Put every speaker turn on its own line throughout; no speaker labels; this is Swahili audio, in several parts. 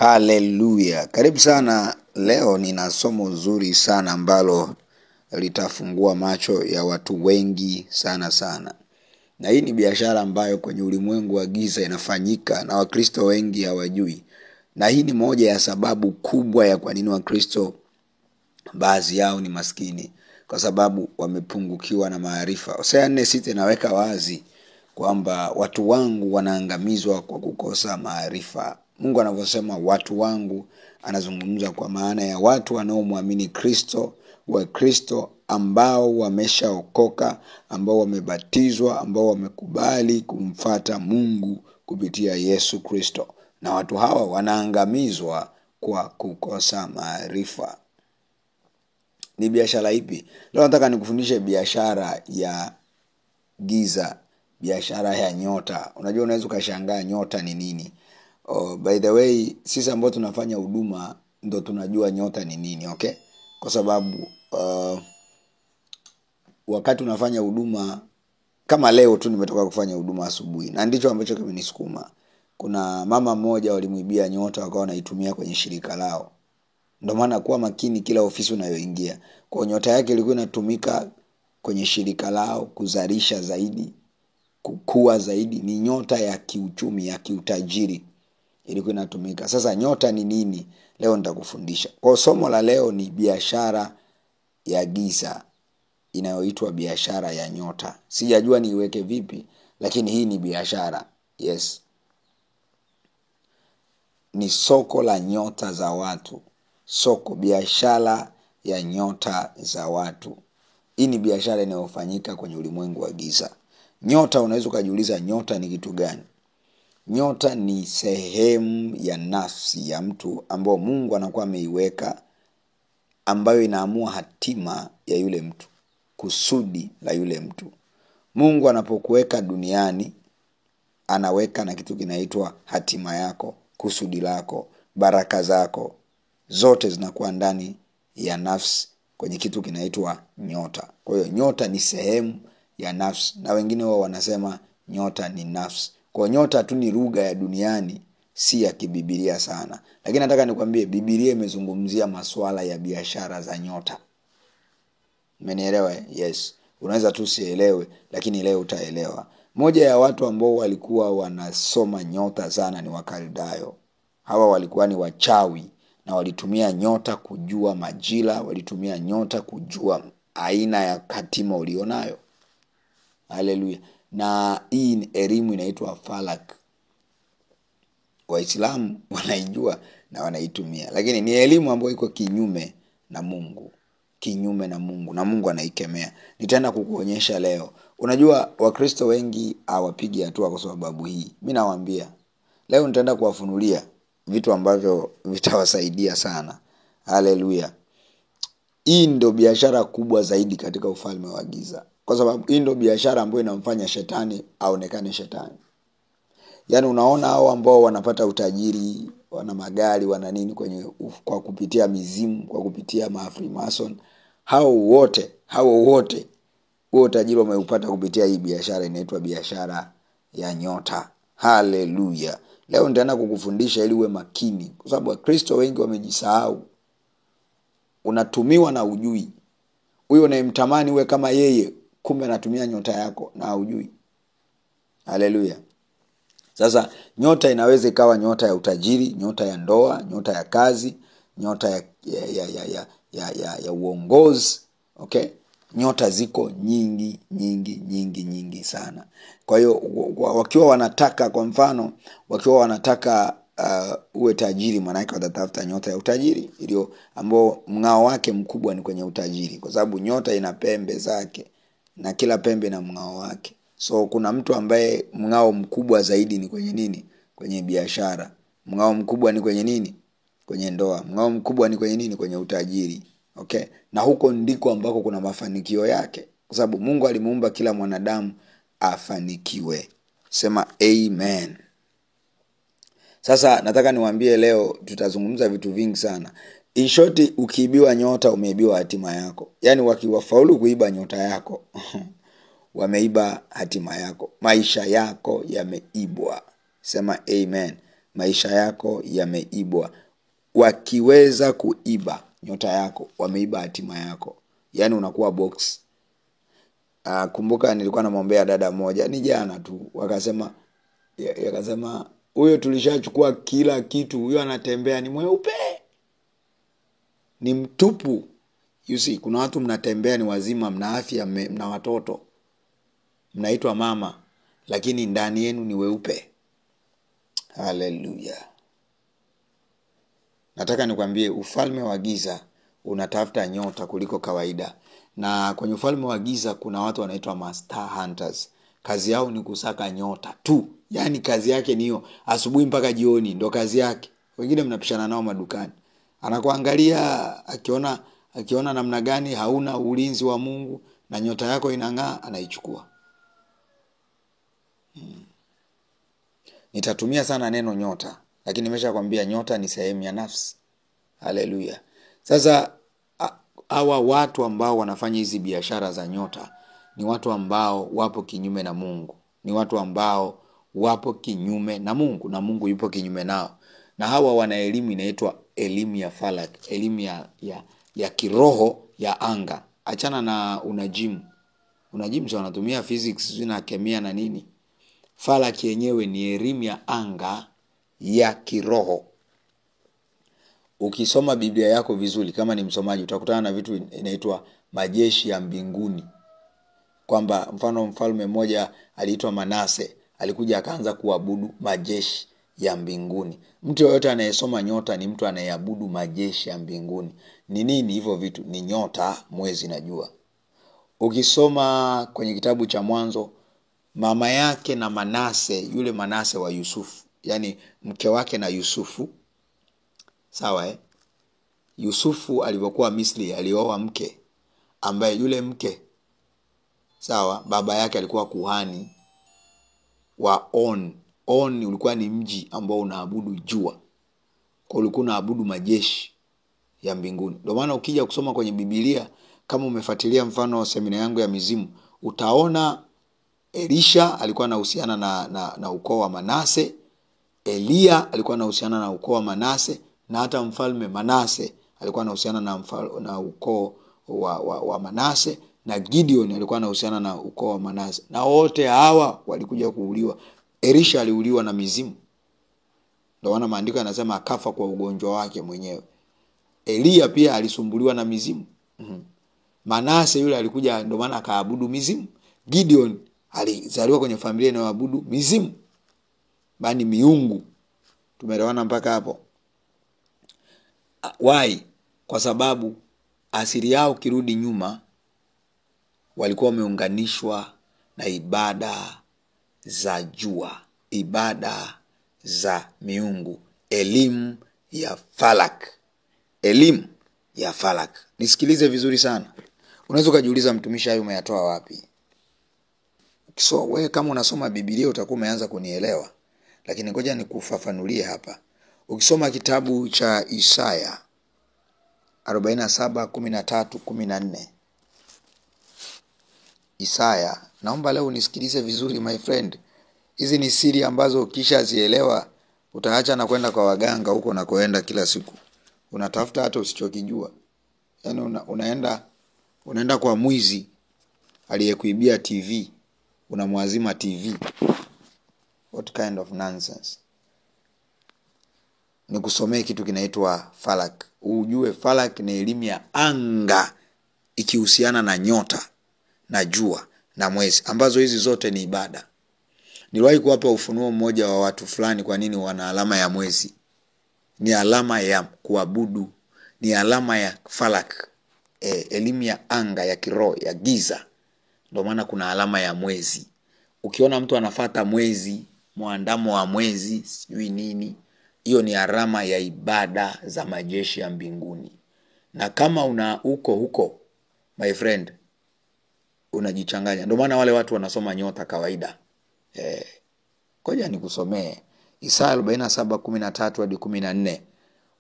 Haleluya. Karibu sana. Leo nina somo zuri sana ambalo litafungua macho ya watu wengi sana. Na hii ni biashara ambayo kwenye ulimwengu wa giza inafanyika na Wakristo wengi hawajui. Na hii ni moja ya sababu kubwa ya kwa nini Wakristo baadhi yao ni maskini, kwa sababu wamepungukiwa na maarifa. Hosea 4:6 inaweka wazi kwamba watu wangu wanaangamizwa kwa kukosa maarifa. Mungu anavyosema watu wangu, anazungumza kwa maana ya watu wanaomwamini Kristo, wa Kristo ambao wameshaokoka, ambao wamebatizwa, ambao wamekubali kumfuata Mungu kupitia Yesu Kristo. Na watu hawa wanaangamizwa kwa kukosa maarifa. Ni biashara ipi? Leo nataka nikufundishe biashara ya giza, biashara ya nyota. Unajua unaweza ukashangaa nyota ni nini? By the way, sisi ambao tunafanya huduma ndo tunajua nyota ni nini, okay? Kwa sababu wakati unafanya huduma, kama leo tu nimetoka kufanya huduma asubuhi, na ndicho ambacho kimenisukuma. Kuna mama mmoja walimuibia nyota, wakawa wanaitumia kwenye shirika lao. Ndio maana kuwa makini kila ofisi unayoingia. Kwa nyota yake ilikuwa inatumika kwenye shirika lao kuzalisha zaidi, kukua zaidi. Ni nyota ya kiuchumi, ya kiutajiri ilikuwa inatumika. Sasa nyota ni nini? Leo nitakufundisha. Kwa somo la leo ni biashara ya giza inayoitwa biashara ya nyota. Sijajua niiweke vipi, lakini hii ni biashara. Yes. Ni soko la nyota za watu. Soko, biashara ya nyota za watu. Hii ni biashara inayofanyika kwenye ulimwengu wa giza. Nyota, unaweza kujiuliza nyota ni kitu gani? Nyota ni sehemu ya nafsi ya mtu ambao Mungu anakuwa ameiweka, ambayo inaamua hatima ya yule mtu, kusudi la yule mtu. Mungu anapokuweka duniani, anaweka na kitu kinaitwa hatima yako, kusudi lako, baraka zako. Zote zinakuwa ndani ya nafsi kwenye kitu kinaitwa nyota. Kwa hiyo nyota ni sehemu ya nafsi, na wengine wao wanasema nyota ni nafsi. Kwa nyota tu ni lugha ya duniani, si ya kibibilia sana. Lakini nataka nikwambie Biblia imezungumzia masuala ya biashara za nyota. Umenielewa? Yes. Unaweza tu sielewe, lakini leo utaelewa. Moja ya watu ambao walikuwa wanasoma nyota sana ni Wakaldayo. Hawa walikuwa ni wachawi na walitumia nyota kujua majira, walitumia nyota kujua aina ya hatima ulionayo. Haleluya. Na hii ni elimu inaitwa falak. Waislamu wanaijua na wanaitumia, lakini ni elimu ambayo iko kinyume na Mungu. Kinyume na Mungu, na Mungu anaikemea. Nitaenda kukuonyesha leo. Unajua Wakristo wengi hawapigi hatua kwa sababu hii. Mimi nawaambia leo nitaenda kuwafunulia vitu ambavyo vitawasaidia sana. Haleluya. Hii ndio biashara kubwa zaidi katika ufalme wa giza, kwa sababu hii ndio biashara ambayo inamfanya shetani aonekane shetani. Yaani unaona hao ambao wanapata utajiri, wana magari, wana nini kwa kupitia mizimu, kwa kupitia Freemason, hao wote huo utajiri wameupata kupitia hii biashara inaitwa biashara ya nyota. Haleluya. Leo nitaenda kukufundisha ili uwe makini, kwa sababu Wakristo wengi wamejisahau. Unatumiwa na ujui. Huyo unayemtamani uwe kama yeye, kumbe anatumia nyota yako na ujui. Haleluya. Sasa nyota inaweza ikawa nyota ya utajiri, nyota ya ndoa, nyota ya kazi, nyota ya uongozi, okay? Nyota ziko nyingi sana. Kwa hiyo wakiwa wanataka, kwa mfano, wakiwa wanataka uwe tajiri, maana yake watatafuta nyota ya utajiri, ndio ambao mng'ao wake mkubwa ni kwenye utajiri, kwa sababu nyota ina pembe zake na kila pembe na mng'ao wake. So kuna mtu ambaye mng'ao mkubwa zaidi ni kwenye nini? Kwenye biashara. Mng'ao mkubwa ni kwenye nini? Kwenye ndoa. Mng'ao mkubwa ni kwenye nini? Kwenye utajiri. Okay? Na huko ndiko ambako kuna mafanikio yake, kwa sababu Mungu alimuumba kila mwanadamu afanikiwe. Sema amen. Sasa nataka niwaambie leo tutazungumza vitu vingi sana. In short, ukiibiwa nyota umeibiwa hatima yako. Yaani wakiwafaulu kuiba nyota yako wameiba hatima yako. Maisha yako yameibwa. Sema amen. maisha yako yameibwa. Wakiweza kuiba nyota yako, wameiba hatima yako. Yaani unakuwa box. Kumbuka nilikuwa namwombea dada moja ni jana tu, wakasema huyo tulishachukua kila kitu, huyo anatembea ni mweupe, ni mtupu. You see, kuna watu mnatembea ni wazima, mna afya, mna watoto, mnaitwa mama, lakini ndani yenu ni weupe. Hallelujah. Nataka nikwambie ufalme wa giza unatafuta nyota kuliko kawaida. Na kwenye ufalme wa giza kuna watu wanaitwa master hunters. Kazi yao ni kusaka nyota tu. Yaani kazi yake ni hiyo, asubuhi mpaka jioni ndo kazi yake. Wengine mnapishana nao madukani. Anakuangalia akiona namna gani hauna ulinzi wa Mungu na nyota yako inang'aa, anaichukua. Nitatumia sana neno nyota, lakini nimeshakwambia nyota ni sehemu ya nafsi. Haleluya. Sasa hawa watu ambao wanafanya hizi biashara za nyota ni watu ambao wapo kinyume na Mungu. Ni watu ambao wapo kinyume na Mungu, na Mungu yupo kinyume nao. Na hawa wana elimu inaitwa elimu ya falak, elimu ya kiroho ya anga. Achana na unajimu. Unajimu sio wanatumia physics na kemia na nini. Falak yenyewe ni elimu ya anga ya kiroho. Ukisoma Biblia yako vizuri, kama ni msomaji, utakutana na vitu inaitwa majeshi ya mbinguni. Kwamba mfano mfalme mmoja aliitwa Manase, alikuja akaanza kuabudu majeshi ya mbinguni. Mtu yoyote anayesoma nyota ni mtu anayeabudu majeshi ya mbinguni. Ni nini hivyo vitu? Ni nyota, mwezi na jua. Ukisoma kwenye kitabu cha Mwanzo, mama yake na Manase, yule Manase wa Yusufu, yani mke wake na Yusufu, sawa Yusufu alipokuwa Misri alioa mke ambaye yule mke, sawa, baba yake alikuwa kuhani wa On. On ulikuwa ni mji ambao unaabudu jua. Kwa ulikuwa unaabudu majeshi ya mbinguni. Ndio maana ukija kusoma kwenye Biblia, kama umefuatilia mfano semina yangu ya mizimu, utaona Elisha alikuwa anahusiana na ukoo wa Manase, Elia alikuwa anahusiana na ukoo wa Manase, na hata mfalme Manase alikuwa anahusiana na ukoo wa Manase, na Gideon alikuwa anahusiana na ukoo wa Manase. Na wote hawa walikuja kuuliwa. Elisha aliuliwa na mizimu. Ndio maana maandiko yanasema akafa kwa ugonjwa wake mwenyewe. Elia pia alisumbuliwa na mizimu. Manase yule alikuja, ndio maana akaabudu mizimu. Gideon alizaliwa kwenye familia inayoabudu mizimu, bali miungu. Tumeelewana mpaka hapo? Why? Kwa sababu asili yao kirudi nyuma walikuwa wameunganishwa na ibada za jua, ibada za miungu, elimu ya falak. Elimu ya falak. Nisikilize vizuri sana. Unaweza kujiuliza, mtumishi, hayo umeyatoa wapi? So wewe kama unasoma Biblia utakuwa umeanza kunielewa, lakini ngoja nikufafanulie hapa. Ukisoma kitabu cha Isaya 47:13-14. Isaya, naomba leo unisikilize vizuri my friend. Hizi ni siri ambazo ukishazielewa utaacha na kwenda kwa waganga huko na koenda kila siku. Unatafuta hata usichokijua. Yaani unaenda kwa mwizi aliyekuibia TV, unamwazima TV. What kind of nonsense? Nikusomee kitu kinaitwa falak. Ujue falak ni elimu ya anga ikihusiana na nyota na jua na mwezi, ambazo hizi zote ni ibada. Niliwahi kuwapa ufunuo mmoja wa watu fulani kwa nini wana alama ya mwezi. Ni alama ya kuabudu, ni alama ya falak, elimu ya anga ya kiroho ya giza. Ndio maana kuna alama ya mwezi. Ukiona mtu anafuata mwezi, muandamo wa mwezi, sijui nini, hiyo ni alama ya ibada za majeshi ya mbinguni. Na kama huko my friend, unajichanganya. Ndio maana wale watu wanasoma nyota kawaida. Ngoja nikusomee Isaya 47:13-14.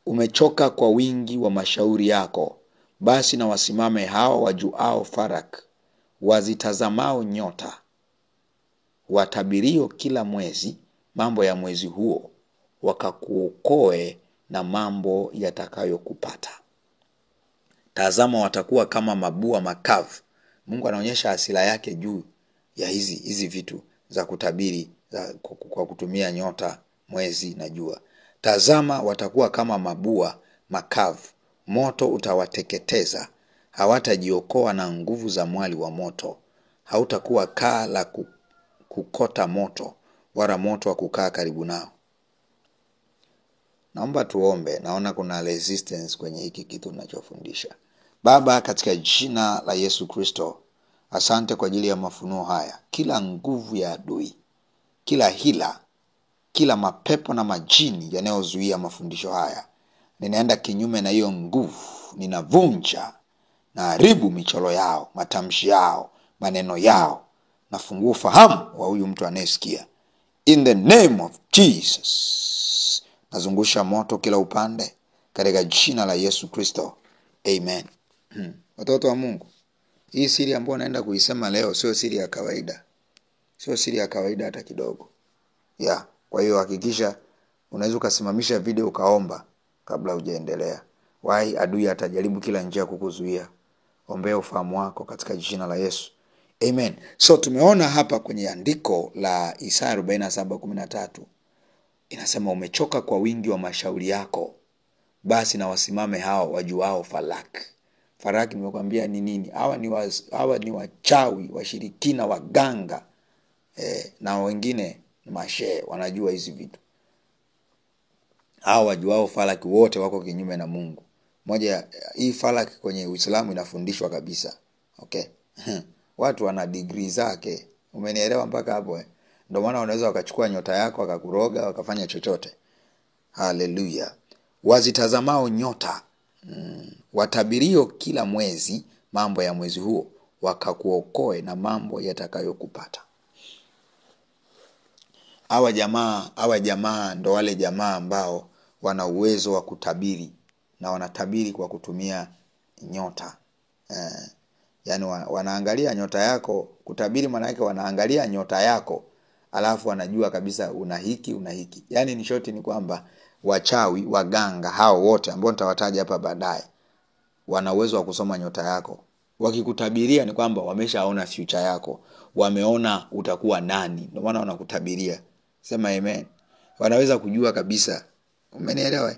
Umechoka kwa wingi wa mashauri yako, basi na wasimame hao wajuao farak, wazitazamao nyota, watabirio kila mwezi mambo ya mwezi huo, wakakuokoe na mambo yatakayokupata. Tazama watakuwa kama mabua makavu. Mungu anaonyesha hasira yake juu ya hizi vitu za kutabiri kwa kutumia nyota, mwezi na jua. Tazama watakuwa kama mabua makavu, moto utawateketeza. Hawatajiokoa na nguvu za mwali wa moto. Hautakuwa kaa la kukota moto, wala moto wa kukaa karibu nao. Naomba tuombe. Naona kuna resistance kwenye hiki kitu ninachofundisha. Baba, katika jina la Yesu Kristo, asante kwa ajili ya mafunuo haya. Kila nguvu ya adui, kila hila, kila mapepo na majini yanayozuia mafundisho haya, ninaenda kinyume na hiyo nguvu. Ninavunja na haribu michoro yao, matamshi yao, maneno yao. Nafungua ufahamu wa huyu mtu anayesikia. In the name of Jesus. Nazungusha moto kila upande katika jina la Yesu Kristo. Amen. Watoto wa Mungu, hii siri ambayo naenda kuisema leo sio siri ya kawaida. Sio siri ya kawaida hata kidogo. Kwa hiyo hakikisha unaweza kusimamisha video ukaomba kabla hujaendelea. Wai adui atajaribu kila njia kukuzuia. Ombea ufahamu wako katika jina la Yesu. Amen. So tumeona hapa kwenye andiko la Isaya 47:13. Inasema umechoka kwa wingi wa mashauri yako. Basi na wasimame hao wajuao falaki. Falaki nimekwambia ni nini? Hawa ni wachawi, washirikina, waganga. Na wengine mashehe wanajua hizi vitu. Hao wajuao falaki wote wako kinyume na Mungu. Moja hii falaki kwenye Uislamu inafundishwa kabisa. Okay? Watu wana degree zake. Umenielewa mpaka hapo? Ndio maana unaweza wakachukua nyota yako wakakuroga wakafanya chochote. Hallelujah. Wazitazamao nyota, watabirio kila mwezi mambo ya mwezi huo, wakakuokoe na mambo yatakayokupata. Hawa jamaa ndo wale jamaa ambao wana uwezo wa kutabiri, na wanatabiri kwa kutumia nyota. Yaani wanaangalia nyota yako. Kutabiri maana yake wanaangalia nyota yako, alafu wanajua kabisa una hiki. Yaani ni shoti ni kwamba wachawi, waganga hao wote ambao nitawataja hapa baadaye, wana uwezo wa kusoma nyota yako. Wakikutabiria ni kwamba wameshaona future yako. Wameona utakuwa nani. Ndio maana wanakutabiria. Sema amen. Wanaweza kujua kabisa. Umenielewa?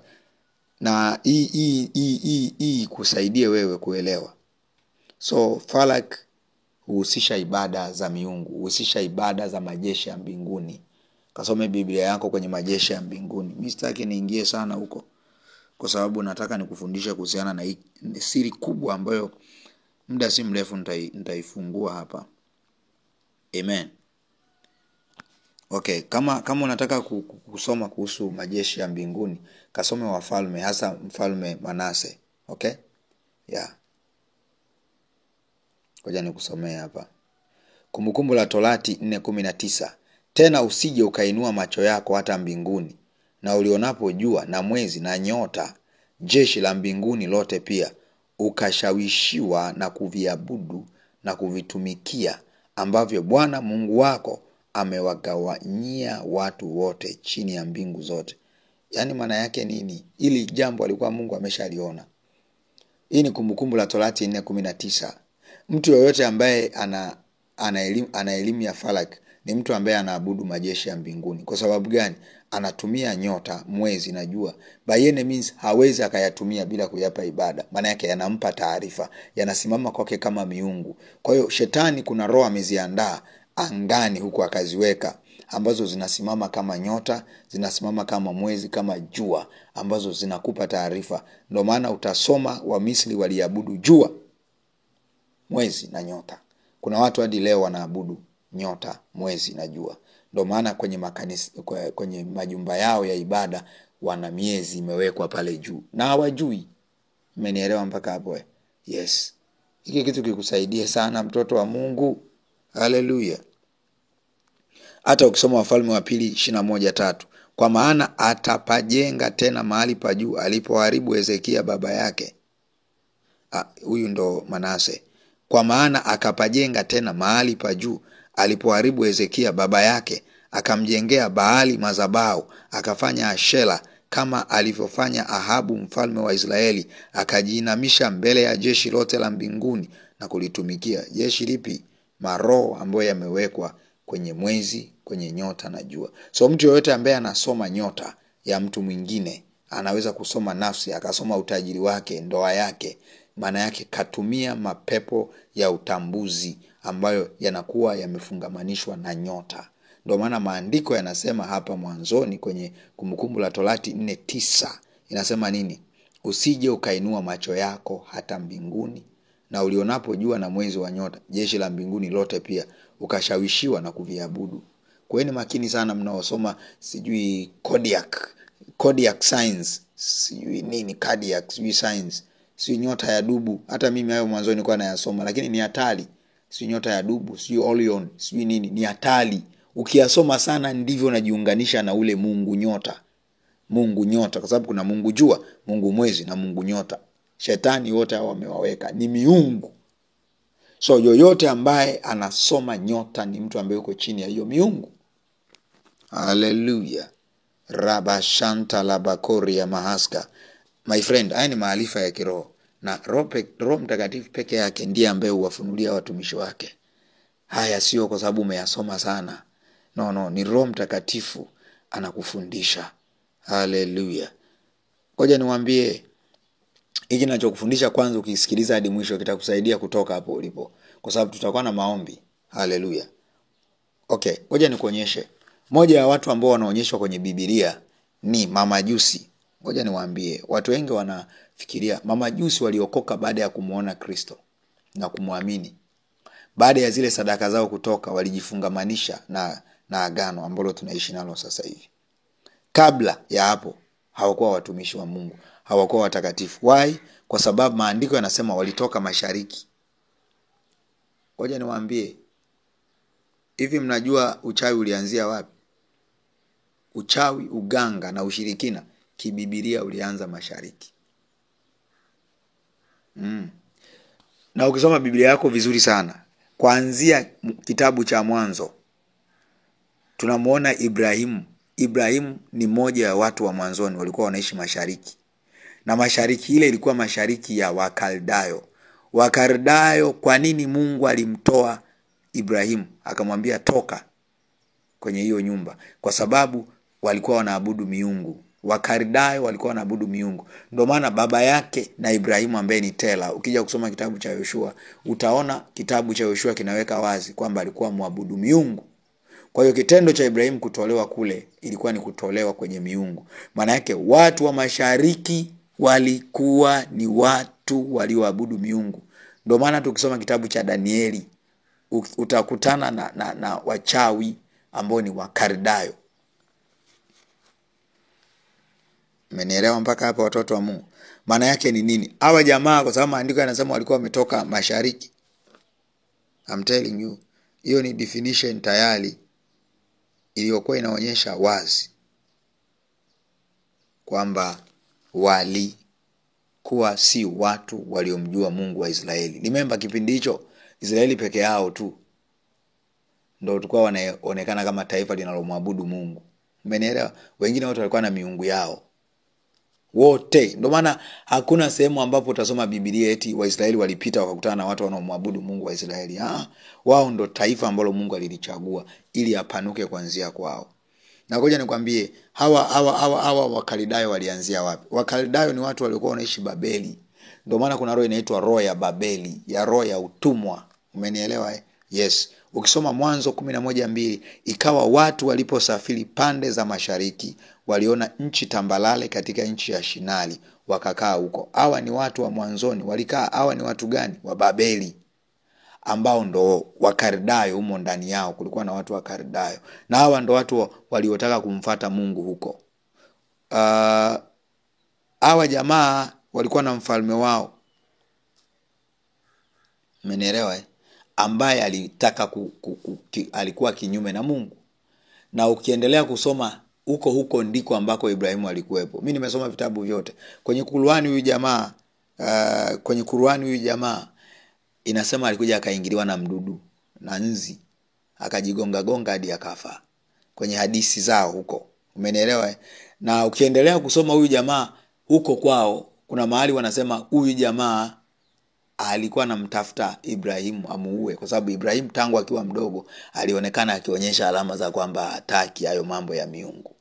Na hii kusaidie wewe kuelewa. So falak huhusisha ibada za miungu, huhusisha ibada za majeshi ya mbinguni. Kasome Biblia yako kwenye majeshi ya mbinguni. Mimi sitaki niingie sana huko, kwa sababu nataka nikufundisha kuhusiana na siri kubwa ambayo muda si mrefu nitaifungua hapa. Amen. Okay, kama unataka kusoma kuhusu majeshi ya mbinguni, kasome Wafalme, hasa Mfalme Manase. Okay? Ngoja nikusomee hapa. Kumbukumbu la Torati 4:19. Tena usije ukainua macho yako hata mbinguni, na ulionapo jua na mwezi na nyota, jeshi la mbinguni lote pia, ukashawishiwa na kuviabudu na kuvitumikia, ambavyo Bwana Mungu wako amewagawanyia watu wote chini ya mbingu zote. Yaani maana yake nini? Ili jambo alikuwa Mungu ameshaliona. Hii ni Kumbukumbu la Torati 4:19. Mtu yoyote ambaye ana elimu ya falak ni mtu ambaye anaabudu majeshi ya mbinguni. Kwa sababu gani? Anatumia nyota, mwezi na jua. By any means hawezi akayatumia bila kuyapa ibada. Maana yake yanampa taarifa, yanasimama kwake kama miungu. Kwa hiyo shetani kuna roho ameziandaa angani huko akaziweka, ambazo zinasimama kama nyota, zinasimama kama mwezi, kama jua, ambazo zinakupa taarifa. Ndio maana utasoma Wamisri waliabudu jua, mwezi na nyota. Kuna watu hadi leo wanaabudu nyota, mwezi na jua. Ndio maana kwenye makanisa, kwenye majumba yao ya ibada wana miezi imewekwa pale juu, na hawajui. Umenielewa mpaka hapo? Yes. Hiki kitu kikusaidie sana mtoto wa Mungu. Hallelujah. Hata ukisoma Wafalme wa Pili 21:3, kwa maana atapajenga tena mahali pa juu alipoharibu Hezekia baba yake. Huyu ndo Manase. Kwa maana akapajenga tena mahali pa juu alipoharibu Hezekia baba yake, akamjengea Baali madhabahu, akafanya Ashera kama alivyofanya Ahabu mfalme wa Israeli, akajiinamisha mbele ya jeshi lote la mbinguni na kulitumikia. Jeshi lipi? Maroho ambayo yamewekwa kwenye mwezi, kwenye nyota na jua. So mtu yoyote ambaye anasoma nyota ya mtu mwingine anaweza kusoma nafsi, akasoma utajiri wake, ndoa yake. Maana yake katumia mapepo ya utambuzi ambayo yanakuwa yamefungamanishwa na nyota. Ndio maana maandiko yanasema hapa mwanzoni kwenye Kumbukumbu la Torati 4:9 inasema nini? Usije ukainua macho yako hata mbinguni, na ulionapo jua na mwezi wa nyota, jeshi la mbinguni lote pia, ukashawishiwa na kuviabudu. Kweni makini sana mnaosoma sijui Kodiak Science, sijui nini Kodiak, sijui Science, sijui nyota ya dubu. Hata mimi hayo mwanzo nilikuwa nayasoma, lakini ni hatari. Sijui nyota ya dubu, sijui Orion, sijui nini, ni hatari. Ukiyasoma sana ndivyo unajiunganisha na ule Mungu nyota. Mungu nyota, kwa sababu kuna Mungu jua, Mungu mwezi na Mungu nyota. Shetani wote hao wamewaweka ni miungu. So yoyote ambaye anasoma nyota ni mtu ambaye yuko chini ya hiyo miungu. Hallelujah. Rabashanta labakori ya mahaska. My friend, haya ni maarifa ya kiroho. Na Roho Mtakatifu peke yake ndiye ambaye huwafunulia watumishi wake. Haya sio kwa sababu umeyasoma sana. No, ni Roho Mtakatifu anakufundisha. Hallelujah. Ngoja niwaambie, hiki ninachokufundisha kwanza ukisikiliza hadi mwisho kitakusaidia kutoka hapo ulipo, kwa sababu tutakuwa na maombi. Hallelujah. Okay, ngoja nikuonyeshe. Moja ya watu ambao wanaonyeshwa kwenye Biblia ni mamajusi. Ngoja niwaambie, watu wengi wanafikiria mamajusi waliokoka baada ya kumuona Kristo na kumwamini. Baada ya zile sadaka zao kutoka, walijifungamanisha na agano ambalo tunaishi nalo sasa hivi. Kabla ya hapo hawakuwa watumishi wa Mungu, hawakuwa watakatifu. Why? Kwa sababu maandiko yanasema walitoka mashariki. Ngoja niwaambie, hivi mnajua uchawi ulianzia wapi? Uchawi, uganga na ushirikina kibibilia ulianza mashariki. Na ukisoma Biblia yako vizuri sana, kuanzia kitabu cha Mwanzo, tunamuona Ibrahimu. Ibrahimu ni mmoja ya watu wa mwanzoni walikuwa wanaishi mashariki. Na mashariki ile ilikuwa mashariki ya Wakaldayo. Wakaldayo, kwa nini Mungu alimtoa Ibrahimu akamwambia toka kwenye hiyo nyumba? Kwa sababu walikuwa wanaabudu miungu. Wakaldayo walikuwa wanaabudu miungu. Ndio maana baba yake na Ibrahimu ambaye ni Tera, ukija kusoma kitabu cha Yoshua, utaona kitabu cha Yoshua kinaweka wazi kwamba alikuwa muabudu miungu. Kwa hiyo kitendo cha Ibrahimu kutolewa kule ilikuwa ni kutolewa kwenye miungu. Maana yake watu wa mashariki walikuwa ni watu walioabudu miungu. Ndio maana tukisoma kitabu cha Danieli utakutana na wachawi ambao ni Wakaldayo. Mmenielewa mpaka hapa watoto wa Mungu? Maana yake ni nini? Hawa jamaa, kwa sababu maandiko yanasema walikuwa wametoka mashariki. I'm telling you, hiyo ni definition tayari iliyokuwa inaonyesha wazi kwamba walikuwa si watu waliomjua Mungu wa Israeli. Remember kipindi hicho Israeli peke yao tu ndio tulikuwa wanaonekana kama taifa linalomwabudu Mungu. Mmenielewa? Wengine wote walikuwa na miungu yao. Wote. Ndio maana hakuna sehemu ambapo utasoma Biblia eti Waisraeli walipita wakakutana na watu wanaomwabudu Mungu wa Israeli. Wao ndio taifa ambalo Mungu alilichagua ili apanuke kuanzia kwao. Na ngoja nikwambie, hawa Wakaldayo walianzia wapi? Wakaldayo ni watu waliokuwa wanaishi Babeli. Ndio maana kuna roho inaitwa roho ya Babeli, ya roho ya utumwa. Umenielewa? Yes. Ukisoma Mwanzo 11:2, ikawa watu waliposafiri pande za mashariki, waliona nchi tambalale katika nchi ya Shinari, wakakaa huko. Hawa ni watu wa mwanzoni walikaa. Hawa ni watu gani? Wa Babeli, ambao ndo Wakaldayo. Humo ndani yao kulikuwa na watu wa Wakaldayo, na hawa ndo watu waliotaka kumfuata Mungu huko. Hawa jamaa walikuwa na mfalme wao, mmenielewa, ambaye alitaka alikuwa kinyume na Mungu. Na ukiendelea kusoma huko ndiko ambako Ibrahimu alikuwepo. Mimi nimesoma vitabu vyote. Kwenye Qur'ani huyu jamaa inasema alikuja akaingiliwa na mdudu na nzi, akajigonga hadi akafa. kwenye hadithi zao huko. Umenielewa? Na ukiendelea kusoma huyu jamaa huko kwao, kuna mahali wanasema huyu jamaa alikuwa anamtafuta Ibrahimu amuue, kwa sababu Ibrahimu tangu akiwa mdogo alionekana akionyesha alama za kwamba hataki hayo mambo ya miungu.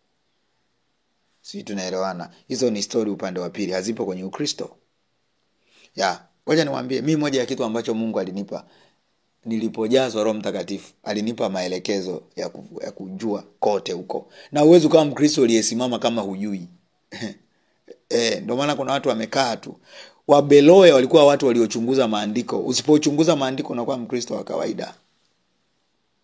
Sisi tunaelewana. Hizo ni story upande wa pili, hazipo kwenye Ukristo. Ngoja niwaambie, mimi moja ya kitu ambacho Mungu alinipa nilipojazwa Roho Mtakatifu, alinipa maelekezo ya kujua kote huko. Na uwezo kama Mkristo aliyesimama kama hujui. Ndio maana kuna watu wamekaa tu. Wabeloya walikuwa watu waliochunguza maandiko. Usipochunguza maandiko unakuwa Mkristo wa kawaida.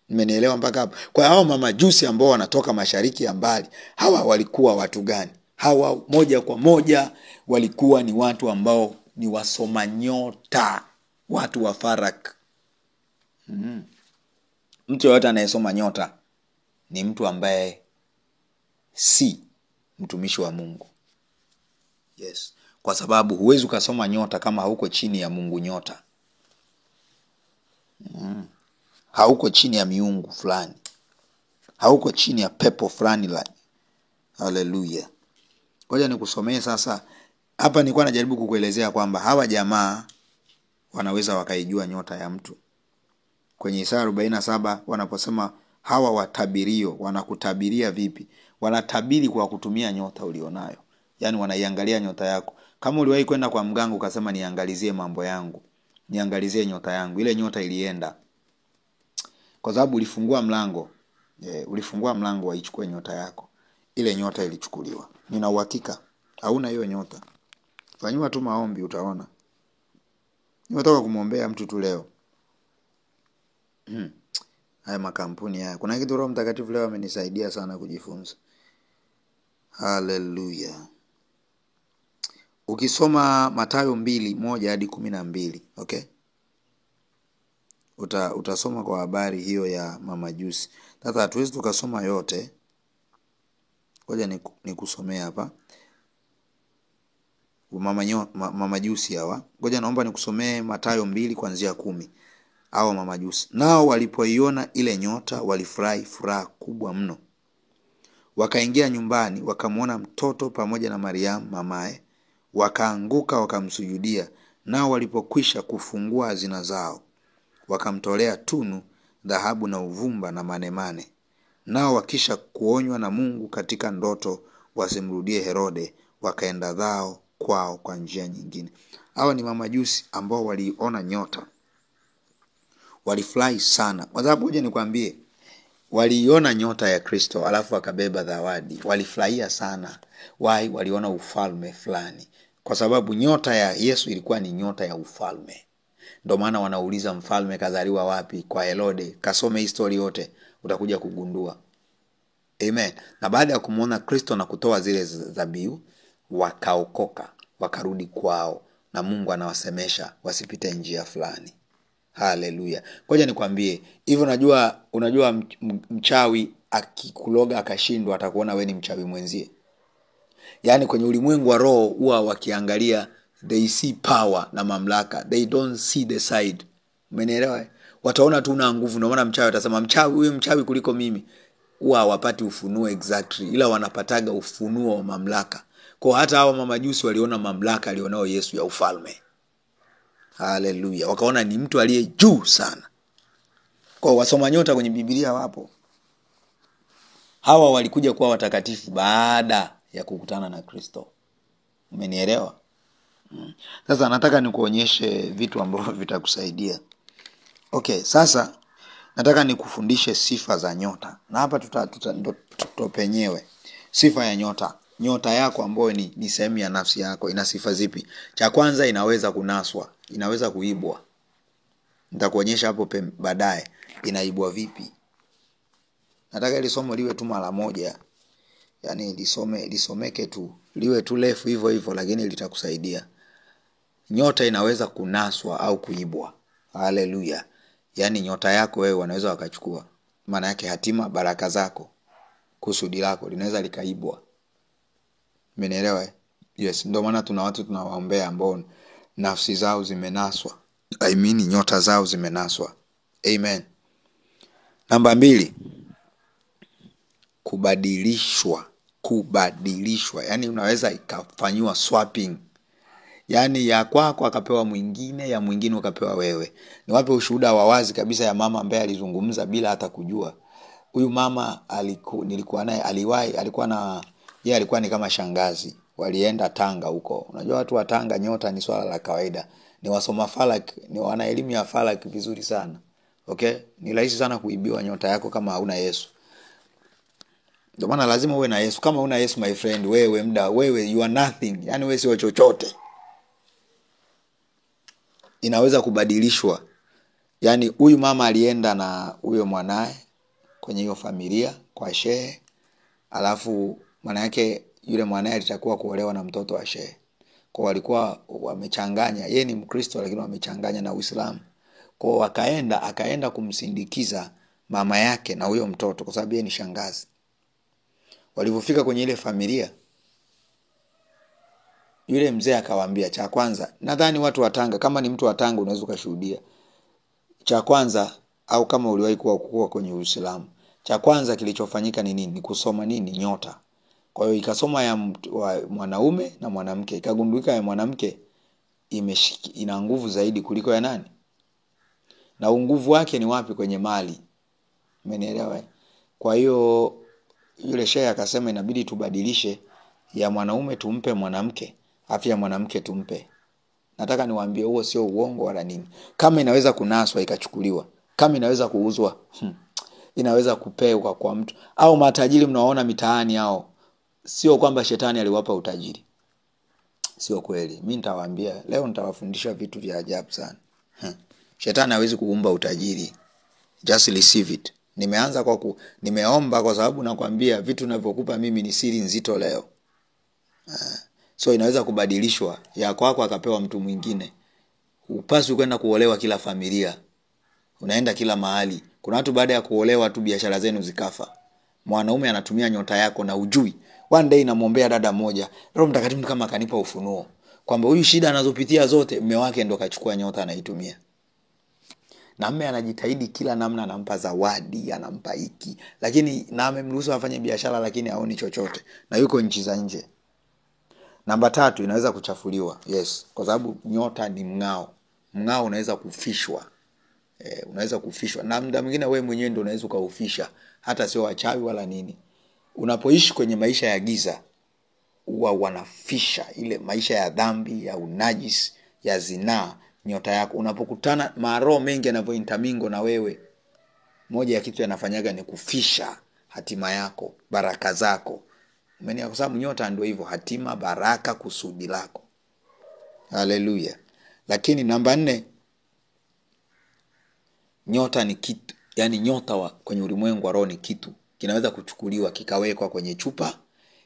Mmenielewa mpaka hapo? Kwa hao mamajusi ambao wanatoka mashariki ya mbali, hawa walikuwa watu gani? Hawa moja kwa moja walikuwa ni watu ambao ni wasoma nyota, watu wa Farak. Mtu yote anayesoma nyota ni mtu ambaye si mtumishi wa Mungu. Yes. Kwa sababu huwezi ukasoma nyota kama hauko chini ya Mungu nyota. Hauko chini ya miungu fulani. Hauko chini ya pepo fulani la. Hallelujah. Ngoja nikusomee sasa. Hapa nilikuwa najaribu kukuelezea kwamba hawa jamaa wanaweza wakaijua nyota ya mtu. Kwenye Isaya 47 wanaposema hawa watabirio, wanakutabiria vipi? Wanatabiri kwa kutumia nyota ulionayo. Yaani wanaiangalia nyota yako. Kama uliwahi kwenda kwa mganga ukasema niangalizie mambo yangu, niangalizie nyota yangu, ile nyota ilienda. Kwa sababu ulifungua mlango. Ulifungua mlango waichukue nyota yako. Ile nyota ilichukuliwa. Nina uhakika hauna hiyo nyota. Fanyua tu maombi utaona. Nimetoka kumwombea mtu tu leo. Haya makampuni haya. Kuna kitu Roho Mtakatifu leo amenisaidia sana kujifunza. Hallelujah. Ukisoma Mathayo 2:1 hadi 12, okay? Utasoma kwa habari hiyo ya mamajusi. Sasa hatuwezi tukasoma yote. Ngoja nikusomea hapa. Mamajusi hawa. Ngoja naomba nikusomee Mathayo 2 kuanzia 10. Hao mamajusi. Nao walipoiona ile nyota walifurahi furaha kubwa mno. Wakaingia nyumbani, wakamwona mtoto pamoja na Mariamu mamaye, wakaanguka wakamsujudia. Nao walipokwisha kufungua hazina zao, wakamtolea tunu, dhahabu na uvumba na manemane. Nao wakisha kuonywa na Mungu katika ndoto wasimrudie Herode, wakaenda zao kwao kwa njia nyingine. Hawa ni mamajusi ambao waliona nyota. Walifurahi sana. Kwa sababu hoja nikwambie, waliona nyota ya Kristo alafu wakabeba zawadi. Walifurahia sana. Waliona ufalme fulani. Kwa sababu nyota ya Yesu ilikuwa ni nyota ya ufalme. Ndio maana wanauliza mfalme kazaliwa wapi? Kwa Herode. Kasome history yote utakuja kugundua. Amen. Na baada ya kumuona Kristo na kutoa zile dhabihu, wakaokoka, wakarudi kwao, na Mungu anawasemesha wasipite njia fulani. Hallelujah. Ngoja nikwambie, hivyo unajua mchawi akikuloga akashindwa atakuona wewe ni mchawi mwenzie. Yaani kwenye ulimwengu wa roho huwa wakiangalia, they see power na mamlaka. They don't see the side. Umenielewa? Wataona tu una nguvu. Ndio maana mchawi atasema huyu mchawi kuliko mimi. Huwa hawapati ufunuo exactly, ila wanapataga ufunuo wa mamlaka. Kwa hata hao mamajusi waliona mamlaka alionao Yesu ya ufalme. Hallelujah. Wakaona ni mtu aliye juu sana. Kwa wasoma nyota kwenye Biblia wapo. Hawa walikuja kuwa watakatifu baada ya kukutana na Kristo. Umenielewa? Sasa nataka nikuonyeshe vitu ambavyo vitakusaidia. Okay, sasa nataka nikufundishe sifa za nyota. Na hapa tutapenyewe. Sifa ya nyota. Nyota yako ambayo ni sehemu ya nafsi yako ina sifa zipi? Cha kwanza, inaweza kunaswa, inaweza kuibwa. Nitakuonyesha hapo baadaye inaibwa vipi. Nataka ile somo liwe tu mara moja. Yaani lisomeke tu, liwe tu refu hivyo hivyo, lakini litakusaidia. Nyota inaweza kunaswa au kuibwa. Hallelujah. Yaani nyota yako wewe wanaweza wakachukua. Maana yake hatima, baraka zako, kusudi lako linaweza likaibwa. Umenielewa? Yes, ndio maana tuna watu tunawaombea ambao nafsi zao zimenaswa. Nyota zao zimenaswa. Amen. Namba 2. kubadilishwa. Yani unaweza ikafanywa swapping. Yani ya kwako akapewa mwingine, ya mwingine ukapewa wewe. Niwape ushuhuda wa wazi kabisa ya mama ambaye alizungumza bila hata kujua. Huyu mama nilikuwa naye, alikuwa ni kama shangazi. Walienda Tanga huko. Unajua watu wa Tanga nyota ni swala la kawaida. Ni wasoma falak, ni wana elimu ya falak vizuri sana. Okay? Ni rahisi sana kuibiwa nyota yako kama hauna Yesu. Ndio maana lazima uwe na Yesu. Kama una Yesu my friend, wewe you are nothing. Yani wewe sio chochote. Inaweza kubadilishwa. Yani huyu mama alienda na huyo mwanae kwenye hiyo familia kwa shehe. Alafu maana yake yule mwanae alitakuwa kuolewa na mtoto wa shehe. Kwa walikuwa wamechanganya. Yeye ni Mkristo lakini wamechanganya na Uislamu. Kwa akaenda kumsindikiza mama yake na huyo mtoto kwa sababu yeye ni shangazi. Walipofika kwenye ile familia, yule mzee akawaambia cha kwanza, nadhani watu wa Tanga, kama ni mtu wa Tanga unaweza kushuhudia. Cha kwanza, au kama uliwahi kuwa kwenye Uislamu, cha kwanza kilichofanyika ni nini? Ni kusoma nini? Nyota. Kwa hiyo ikasoma ya mwanaume na mwanamke. Ikagundulika ya mwanamke ina nguvu zaidi kuliko ya nani? Na nguvu wake ni wapi? Kwenye mali. Umenielewa? Kwa hiyo yule shehe akasema inabidi tubadilishe, ya mwanaume tumpe mwanamke, afu ya mwanamke tumpe. Nataka niwaambie huo sio uongo wala nini. Kama inaweza kunaswa ikachukuliwa, kama inaweza kuuzwa, inaweza kupewa kwa mtu. Au matajiri mnaoona mitaani hao, sio kwamba shetani aliwapa utajiri. Sio kweli. Mimi nitawaambia leo, nitawafundisha vitu vya ajabu sana. Shetani hawezi kuumba utajiri. Just receive it. Nimeomba kwa sababu nakwambia vitu ninavyokupa mimi ni siri nzito leo. So inaweza kubadilishwa, ya kwako akapewa mtu mwingine. Upaswi kwenda kuolewa kila familia. Unaenda kila mahali. Kuna watu baada ya kuolewa tu biashara zenu zikafa. Mwanaume anatumia nyota yako na ujui. One day namuombea dada moja, Roho Mtakatifu kama akanipa ufunuo kwamba huyu shida anazopitia zote mume wake ndo kachukua nyota anaitumia. Na mume anajitahidi kila namna, anampa zawadi, anampa hiki, lakini na amemruhusu afanye biashara lakini haoni chochote na yuko nchi za nje. Namba 3, inaweza kuchafuliwa. Yes, kwa sababu nyota ni mng'ao. Mng'ao unaweza kufishwa. Unaweza kufishwa. Na muda mwingine wewe mwenyewe ndio unaweza kuufisha, hata sio wachawi wala nini. Unapoishi kwenye maisha ya giza, huwa wanafisha ile maisha ya dhambi, ya unajisi, ya zinaa, nyota yako. Unapokutana maroho mengi yanavyointamingo na wewe, moja ya kitu yanafanyaga ni kufisha hatima yako, baraka zako. Kwa sababu nyota ndio hivyo, hatima, baraka, kusudi lako. Haleluya. Lakini namba 4, nyota ni kitu. Yani nyota kwenye ulimwengu wa roho ni kitu. Kinaweza kuchukuliwa kikawekwa kwenye chupa,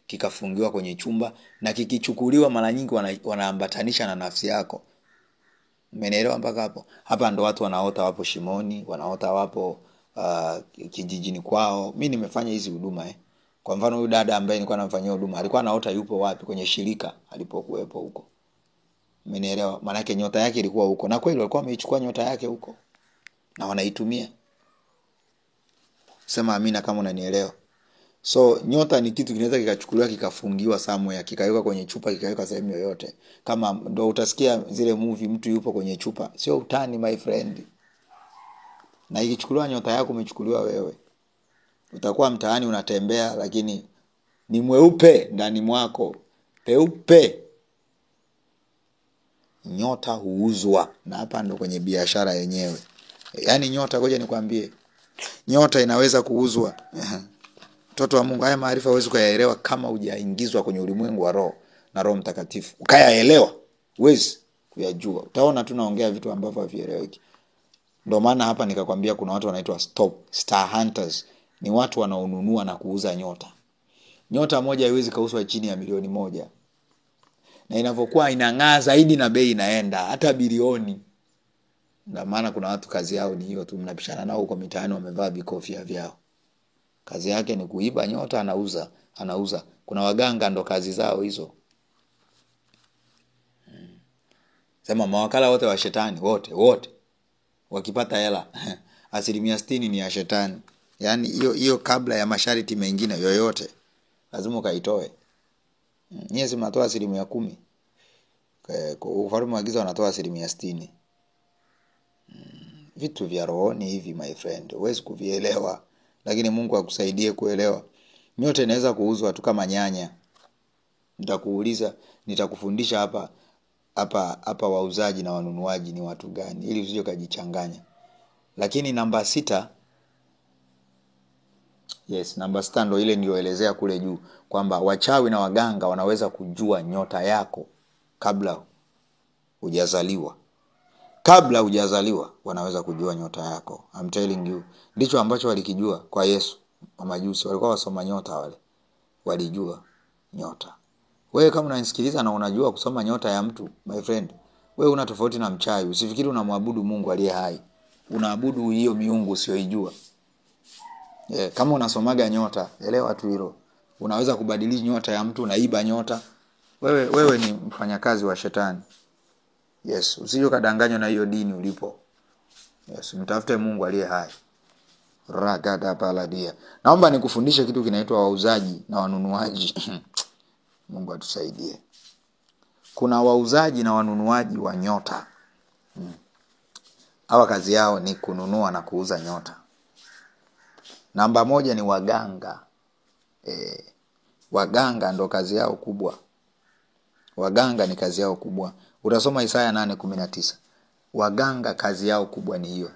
kikafungiwa kwenye chumba, na kikichukuliwa mara nyingi wanaambatanisha na nafsi yako. Umeelewa mpaka hapo? Hapa ndo watu wanaota wapo shimoni, wanaota wapo kijijini kwao. Mimi nimefanya hizi huduma Kwa mfano huyu dada ambaye nilikuwa namfanyia huduma, alikuwa anaota yupo wapi? Kwenye shirika alipokuwepo huko. Umeelewa? Maana yake nyota yake ilikuwa huko. Na kweli walikuwa wameichukua nyota yake huko na wanaitumia. Sema amina kama unanielewa. So nyota ni kitu kinaweza kikachukuliwa kikafungiwa somewhere, kikawekwa kwenye chupa, kikawekwa sehemu yoyote. Kama ndo utasikia zile movie mtu yupo kwenye chupa, sio utani my friend. Na ikichukuliwa nyota yako, umechukuliwa wewe. Utakuwa mtaani unatembea lakini ni mweupe ndani mwako, peupe. Nyota huuzwa, na hapa ndo kwenye biashara yenyewe. Yaani nyota, ngoja nikwambie, nyota inaweza kuuzwa. Mtoto wa Mungu, haya maarifa huwezi kuyaelewa kama hujaingizwa kwenye ulimwengu wa roho na Roho Mtakatifu. Ukayaelewa, huwezi kuyajua. Utaona tu naongea vitu ambavyo havieleweki. Ndio maana hapa nikakwambia kuna watu wanaitwa star hunters. Ni watu wanaonunua na kuuza nyota. Nyota moja haiwezi kauzwa chini ya milioni 1. Na inavyokuwa inang'aa zaidi na bei inaenda hata bilioni. Ndio maana kuna watu kazi yao ni hiyo tu, mnapishana nao huko mitaani wamevaa vikofia vyao. Kazi yake ni kuiba nyota, anauza. Kuna waganga ndo kazi zao hizo. Sema mawakala wote wa shetani, wote wakipata hela 60% ni ya shetani. Yaani hiyo kabla ya masharti mengine yoyote lazima ukaitoe. Nyie si mnatoa 10%. Kwa ufalme wa giza wanatoa 60%. Vitu vya rohoni hivi my friend, huwezi kuvielewa, lakini Mungu akusaidie kuelewa. Nyota inaweza kuuzwa tu kama nyanya. Nitakuuliza, nitakufundisha hapa wauzaji na wanunuaji ni watu gani, ili usije kujichanganya. Lakini namba 6, yes, namba 6 ndio ile nilioelezea kule juu kwamba wachawi na waganga wanaweza kujua nyota yako kabla hujazaliwa. Kabla hujazaliwa wanaweza kujua nyota yako. I'm telling you. Ndicho ambacho walikijua kwa Yesu. Mamajusi walikuwa wasoma nyota wale. Walijua nyota. Wewe kama unanisikiliza na unajua kusoma nyota ya mtu, my friend, wewe una tofauti na mchawi. Usifikiri unamwabudu Mungu aliye hai. Unaabudu hiyo miungu usiyoijua. Kama unasomaga nyota, elewa tu hilo. Unaweza kubadili nyota ya mtu, unaiba nyota. Wewe ni mfanyakazi wa shetani. Yes, usije kadanganywa na hiyo dini ulipo. Yes, mtafute Mungu aliye hai. Ragada baladia. Naomba nikufundishe kitu kinaitwa wauzaji na wanunuaji. Mungu atusaidie. Kuna wauzaji na wanunuaji wa nyota. Hawa kazi yao ni kununua na kuuza nyota. Namba 1 ni waganga. Waganga ndo kazi yao kubwa. Waganga ni kazi yao kubwa. Utasoma Isaya 8:19. Waganga kazi yao kubwa ni hiyo.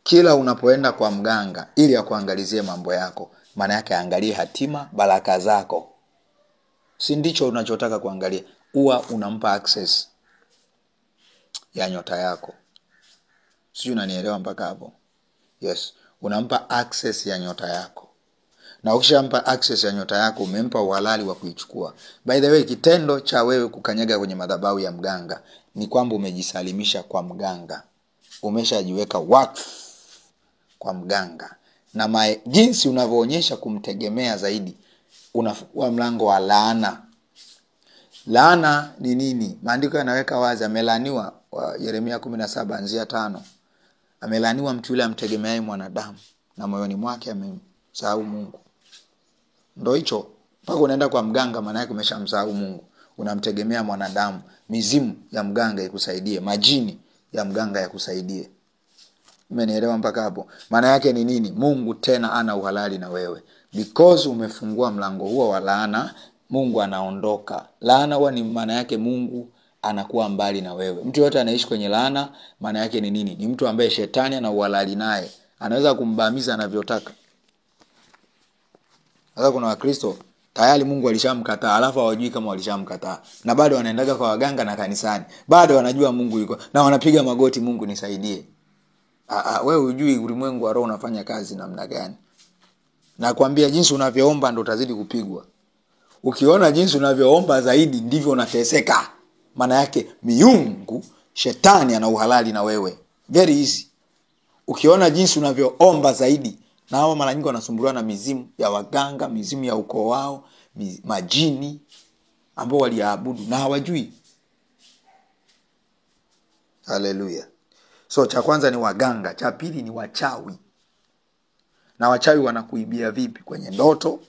Kila unapoenda kwa mganga ili akuangalizie mambo yako, maana yake angalie hatima, baraka zako. Si ndicho unachotaka kuangalia. Huwa unampa access ya nyota yako. Sijui unanielewa mpaka hapo? Yes, unampa access ya nyota yako. Na ukishampa access ya nyota yako, umempa uhalali wa kuichukua. By the way, kitendo cha wewe kukanyaga kwenye madhabahu ya mganga ni kwamba umejisalimisha kwa mganga. Umeshajiweka wakfu kwa mganga. Na jinsi unavyoonyesha kumtegemea zaidi, unafungua mlango wa laana. Laana ni nini? Maandiko yanaweka wazi, amelaaniwa Yeremia 17:5. Amelaaniwa mtu yule amtegemeaye mwanadamu na moyoni mwake amemsahau Mungu. Ndio hicho. Mpaka unaenda kwa mganga, maana yake umeshamsahau Mungu. Unamtegemea mwanadamu. Mizimu ya mganga ikusaidie, majini ya mganga yakusaidie. Umenielewa mpaka hapo? Maana yake ni nini? Mungu tena ana uhalali na wewe. Because umefungua mlango huo wa laana, Mungu anaondoka. Laana huwa ni maana yake Mungu anakuwa mbali na wewe. Mtu yote anaishi kwenye laana, maana yake ni nini? Ni mtu ambaye shetani ana uhalali naye. Anaweza kumbamiza anavyotaka. Sasa kuna Wakristo tayari Mungu alishamkataa, alafu hawajui kama walishamkataa. Na bado wanaendaga kwa waganga na kanisani. Bado wanajua Mungu yuko na wanapiga magoti, Mungu nisaidie. Wewe hujui ulimwengu wa roho unafanya kazi namna gani. Nakwambia jinsi unavyoomba ndo utazidi kupigwa. Ukiona jinsi unavyoomba zaidi ndivyo unateseka. Maana yake miungu, shetani ana uhalali na wewe. Very easy. Ukiona jinsi unavyoomba zaidi, na hao mara nyingi wanasumbuliwa na mizimu ya waganga, mizimu ya ukoo wao, majini ambao waliabudu na hawajui. Hallelujah. So cha kwanza ni waganga, cha pili ni wachawi. Na wachawi wanakuibia vipi? Kwenye ndoto.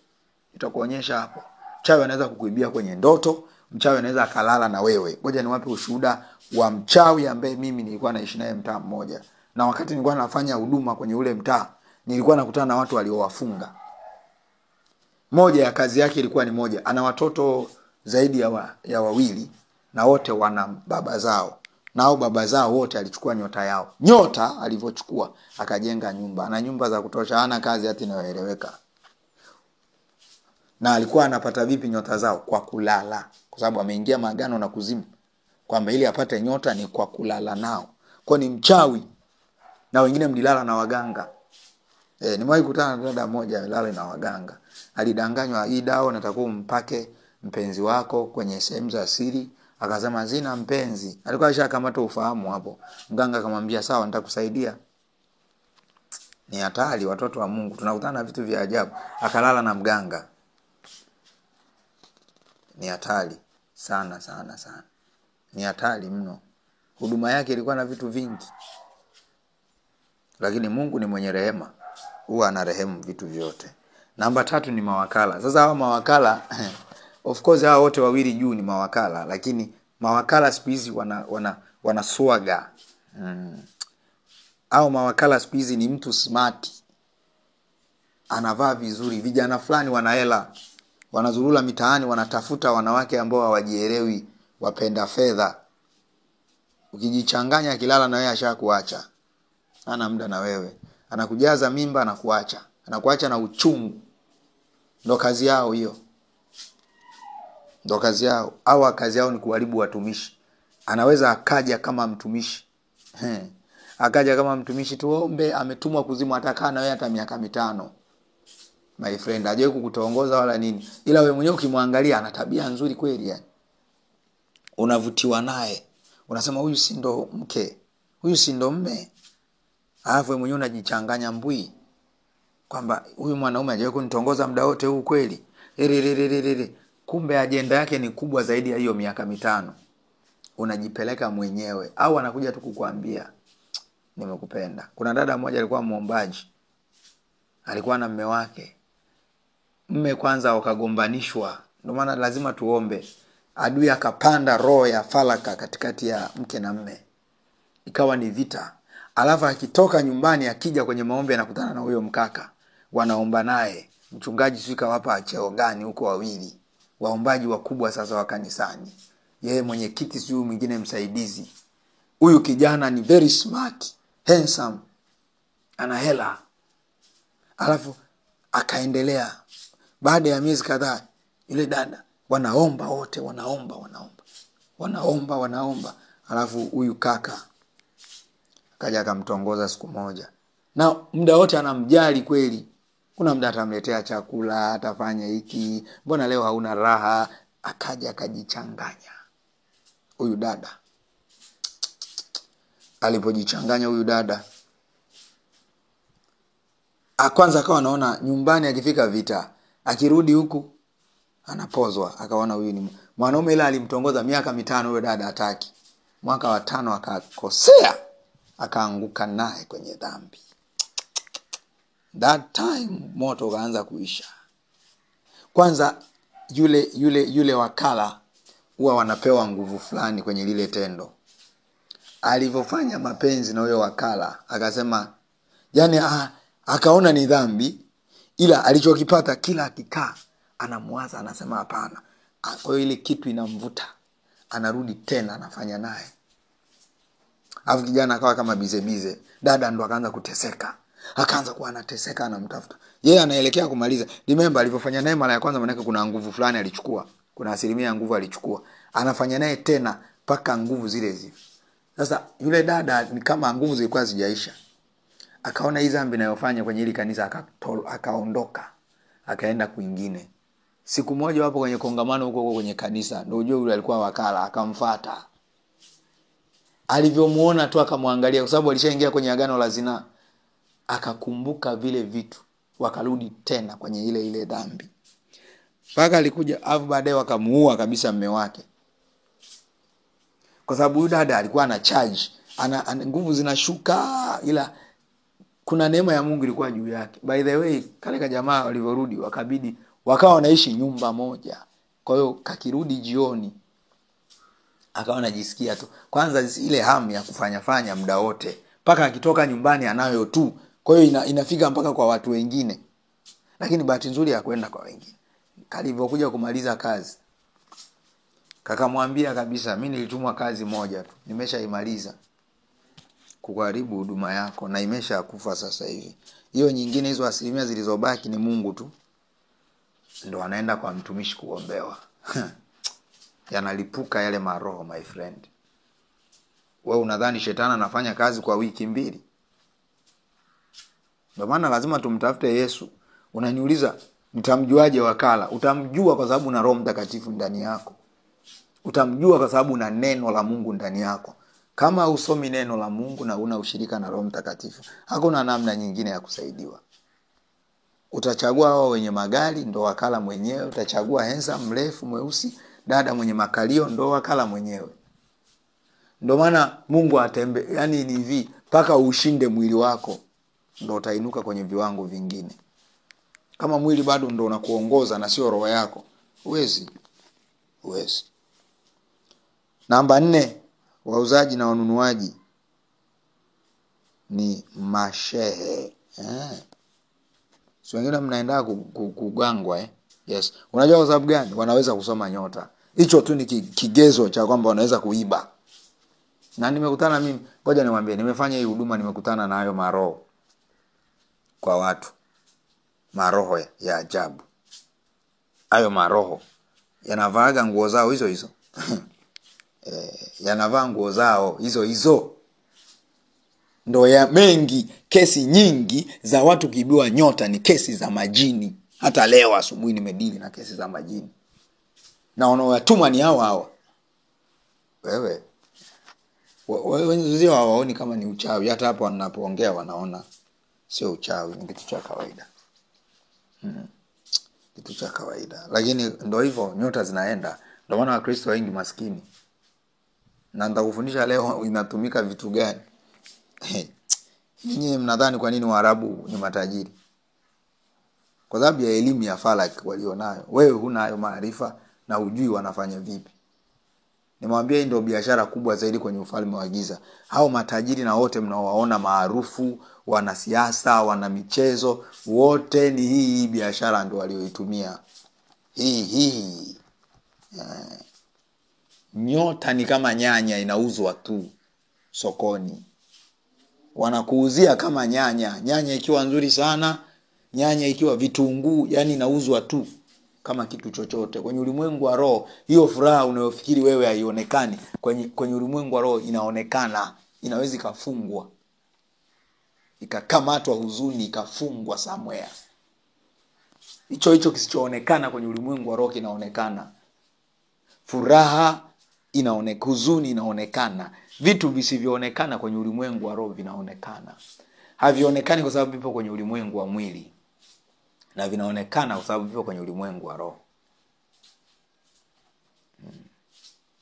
Nitakuonyesha hapo. Mchawi anaweza kukuibia kwenye ndoto, mchawi anaweza akalala na wewe. Ngoja niwape ushuhuda wa mchawi ambaye mimi nilikuwa naishi naye mtaa mmoja. Na wakati nilikuwa nafanya huduma kwenye ule mtaa, nilikuwa nakutana na watu waliowafunga. Moja ya kazi yake ilikuwa ni moja. Ana watoto zaidi ya wawili na wote wana baba zao. Nao baba zao wote alichukua nyota yao. Nyota alivyochukua akajenga nyumba. Ana nyumba za kutosha, hana kazi hata inayoeleweka. Na alikuwa anapata vipi nyota zao? Kwa kulala. Kwa sababu ameingia maagano na kuzimu kwamba ili apate nyota ni kwa kulala nao. Kwa ni mchawi. Na wengine mlilala na waganga. Nimewahi kukutana na dada mmoja alilala na waganga. Alidanganywa, hii dawa natakuwa mpake mpenzi wako kwenye sehemu za siri. Akasema zina mpenzi. Alikuwa ashakamata ufahamu hapo. Mganga akamwambia sawa, nitakusaidia. Ni hatari watoto wa Mungu. Tunakutana na vitu vya ajabu. Akalala na mganga. Ni hatari sana sana sana. Ni hatari mno. Huduma yake ilikuwa na vitu vingi. Lakini Mungu ni mwenye rehema. huwa anarehemu vitu vyote. Namba 3 ni mawakala. Sasa hawa mawakala of course hawa wote wawili juu ni mawakala, lakini mawakala siku hizi wana swaga. Au mawakala siku hizi ni mtu smart, anavaa vizuri. Vijana fulani wana hela, wanazurula mitaani, wanatafuta wanawake ambao hawajielewi, wapenda fedha. Ukijichanganya kilala na wewe ashakuacha. Hana muda na wewe. Anakujaza mimba, anakuacha. Anakuacha na uchungu. Ndo kazi yao hiyo. Ndo kazi yao. Au kazi yao ni kuharibu watumishi. Anaweza akaja kama mtumishi. Akaja kama mtumishi, tuombe, ametumwa kuzimu, atakaa na wewe hata miaka 5. My friend, hajawahi kukutongoza wala nini. Ila wewe mwenyewe ukimwangalia ana tabia nzuri kweli yani. Unavutiwa naye. Unasema huyu si ndo mke. Huyu si ndo mme. Alafu wewe mwenyewe unajichanganya mbui kwamba huyu mwanaume hajawahi kunitongoza muda wote huu kweli. Kumbe ajenda yake ni kubwa zaidi ya hiyo miaka 5. Unajipeleka mwenyewe au anakuja tu kukuambia nimekupenda. Kuna dada mmoja alikuwa muombaji. Alikuwa na mume wake. Mume kwanza wakagombanishwa. Ndio maana lazima tuombe. Adui akapanda roho ya falaka katikati ya mke na mume. Ikawa ni vita. Alafu akitoka nyumbani akija kwenye maombi anakutana na huyo mkaka. Wanaomba naye. Mchungaji sio kawapa cheo gani huko wawili. Waombaji wakubwa sasa wa kanisani. Yeye mwenyekiti sio mwingine msaidizi. Huyu kijana ni very smart, handsome, ana hela. Alafu akaendelea. Baada ya miezi kadhaa ile dada wanaomba wote, wanaomba. Alafu huyu kaka akaja akamtongoza siku moja. Na muda wote anamjali kweli. Kuna muda atamletea chakula, atafanya hiki. Mbona leo hauna raha? Akaja akajichanganya. Huyu dada. Alipojichanganya huyu dada, kwanza akawa anaona nyumbani akifika vita, akirudi huku anapozwa. Akaona huyu ni mwanaume, ila alimtongoza miaka 5, huyo dada hataki. Mwaka wa 5 akakosea, akaanguka naye kwenye dhambi. That time moto ukaanza kuisha. Kwanza yule wakala huwa wanapewa nguvu fulani kwenye lile tendo. Alivyofanya mapenzi na huyo wakala, akasema yani akaona ni dhambi, ila alichokipata kila akikaa anamwaza, anasema hapana. Kwa hiyo ile kitu inamvuta, anarudi tena anafanya naye. Alafu kijana akawa kama bize. Dada ndo akaanza kuteseka. Akaanza kuwa anateseka, anamtafuta. Yeye anaelekea kumaliza. Remember alivyofanya naye mara ya kwanza, maana kuna nguvu fulani alichukua. Kuna asilimia ya nguvu alichukua. Anafanya naye tena paka nguvu zile zile. Sasa yule dada ni kama nguvu zilikuwa hazijaisha. Akaona hii dhambi ninayofanya kwenye hili kanisa, akaondoka. Akaenda kwingine. Siku moja wapo kwenye kongamano huko kwenye kanisa, ndio unajua yule alikuwa wakala, akamfuata. Alivyomuona tu akamwangalia kwa sababu alishaingia kwenye agano la zinaa. Akakumbuka vile vitu, wakarudi tena kwenye ile dhambi. Paka alikuja afu baadaye wakamuua kabisa mume wake. Kwa sababu huyu dada alikuwa ana charge, ana nguvu zinashuka, ila kuna neema ya Mungu ilikuwa juu yake. By the way, kale jamaa walivyorudi wakabidi wakawa wanaishi nyumba moja. Kwa hiyo kakirudi jioni akawa anajisikia tu. Kwanza ile hamu ya kufanya muda wote. Paka akitoka nyumbani anayo tu. Kwa hiyo inafika mpaka kwa watu wengine. Lakini bahati nzuri ya kwenda kwa wengine. Kalivyokuja kumaliza kazi, kakamwambia kabisa, mimi nilitumwa kazi moja tu, nimeshaimaliza kuharibu huduma yako na imeshakufa sasa hivi. Hiyo nyingine, hizo asilimia zilizobaki ni Mungu tu. Ndio anaenda kwa mtumishi kuombewa. Yanalipuka yale maroho, my friend. Wewe unadhani shetani anafanya kazi kwa wiki 2? Ndio maana lazima tumtafute Yesu. Unaniuliza mtamjuaje wakala? Utamjua kwa sababu una Roho Mtakatifu ndani yako. Utamjua kwa sababu una neno la Mungu ndani yako. Kama usomi neno la Mungu na una ushirika na Roho Mtakatifu, hakuna namna nyingine ya kusaidiwa. Utachagua hao wenye magari, ndo wakala mwenyewe. Utachagua handsome, mrefu, mweusi, dada mwenye makalio, ndo wakala mwenyewe. Ndio maana Mungu yani ni hivi, paka ushinde mwili wako. ndo utainuka kwenye viwango vingine. Kama mwili bado ndo unakuongoza na sio roho yako, huwezi. Namba 4, wauzaji na wanunuaji ni mashehe. So wengine mnaenda kugangwa Yes. Unajua kwa sababu gani? Wanaweza kusoma nyota. Hicho tu ni kigezo cha kwamba wanaweza kuiba. Na nimekutana mimi, ngoja niwaambie, nimefanya hii huduma, nimekutana na hayo maroho kwa watu. Maroho ya ajabu. Hayo maroho yanavaaga nguo zao hizo. Yanavaa nguo zao hizo. Ndo ya mengi, kesi nyingi za watu kibiwa nyota ni kesi za majini. Hata leo asubuhi nimedili na kesi za majini. Na wanaowatuma ni hao. Wewe wenzio hawaoni kama ni uchawi. Hata hapo wanapoongea wanaona sio uchawi, ni kitu cha kawaida. Kitu cha kawaida. Lakini ndo hivyo nyota zinaenda. Ndio maana Wakristo wengi maskini. Na nitakufundisha leo inatumika vitu gani. Ninyi mnadhani kwa nini Waarabu ni matajiri? Kwa sababu ya elimu ya falak walionayo. Wewe huna hayo maarifa na hujui wanafanya vipi. Nimwambia hii ndio biashara kubwa zaidi kwenye ufalme wa giza. Hao matajiri na wote mnaowaona maarufu, wanasiasa, wana michezo, wote ni hii biashara ndio walioitumia. Hii. Nyota ni kama nyanya, inauzwa tu sokoni. Wanakuuzia kama nyanya. Nyanya ikiwa nzuri sana, nyanya ikiwa vitunguu, yani inauzwa tu kama kitu chochote. Kwenye ulimwengu wa roho, hiyo furaha unayofikiri wewe haionekani, kwenye ulimwengu wa roho inaonekana. Inaweza ikafungwa, ikakamatwa huzuni, ikafungwa somewhere. Hicho kisichoonekana kwenye ulimwengu wa roho kinaonekana. Furaha inaonekana, huzuni inaonekana. Vitu visivyoonekana kwenye ulimwengu wa roho vinaonekana. Havionekani kwa sababu vipo kwenye ulimwengu wa mwili, na vinaonekana kwa sababu vipo kwenye ulimwengu wa roho.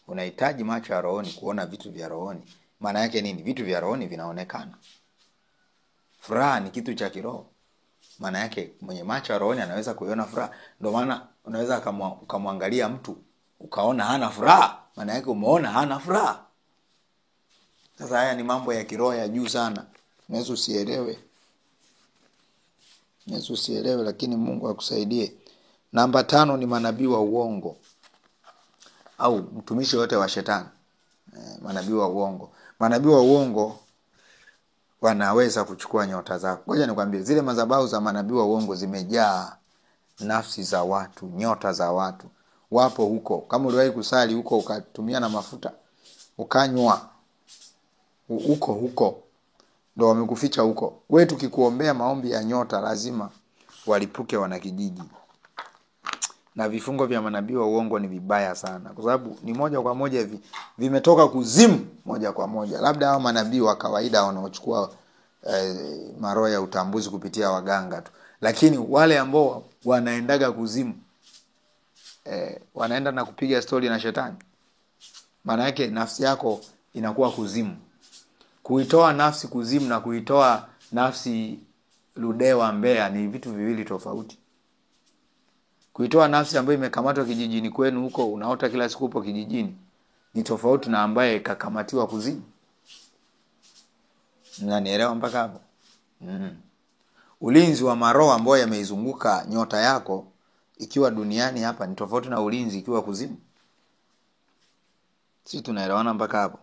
Unahitaji macho ya rohoni kuona vitu vya rohoni. Maana yake nini? Vitu vya rohoni vinaonekana. Furaha ni kitu cha kiroho. Maana yake mwenye macho ya rohoni anaweza kuiona furaha. Ndio maana unaweza ukamwangalia mtu ukaona hana furaha, maana yake umeona hana furaha. Sasa haya ni mambo ya kiroho ya juu sana. Unaweza usielewe, lakini Mungu akusaidie. Namba 5 ni manabii wa uongo au mtumishi wote wa shetani. Manabii wa uongo. Manabii wa uongo wanaweza kuchukua nyota zako. Ngoja nikwambie, zile madhabahu za manabii wa uongo zimejaa nafsi za watu, nyota za watu. Wapo huko. Kama uliwahi kusali huko ukatumia na mafuta, ukanywa huko, ndio wamekuficha huko. Wewe tukikuombea maombi ya nyota lazima walipuke wanakijiji. Na vifungo vya manabii wa uongo ni vibaya sana, kwa sababu ni moja kwa moja vimetoka kuzimu moja kwa moja. Labda hao manabii wa kawaida wanaochukua maroho ya utambuzi kupitia waganga tu, lakini wale ambao wanaendaga kuzimu, wanaenda na kupiga story na shetani, maana yake nafsi yako inakuwa kuzimu. Kuitoa nafsi kuzimu na kuitoa nafsi Ludewa Mbeya ni vitu viwili tofauti. Kuitoa nafsi ambayo imekamatwa kijijini kwenu huko, unaota kila siku upo kijijini, ni tofauti na ambaye kakamatiwa kuzimu. Unanielewa mpaka hapo? Ulinzi wa maroho ambayo yameizunguka nyota yako ikiwa duniani hapa ni tofauti na ulinzi ikiwa kuzimu. Sisi tunaelewana mpaka hapo?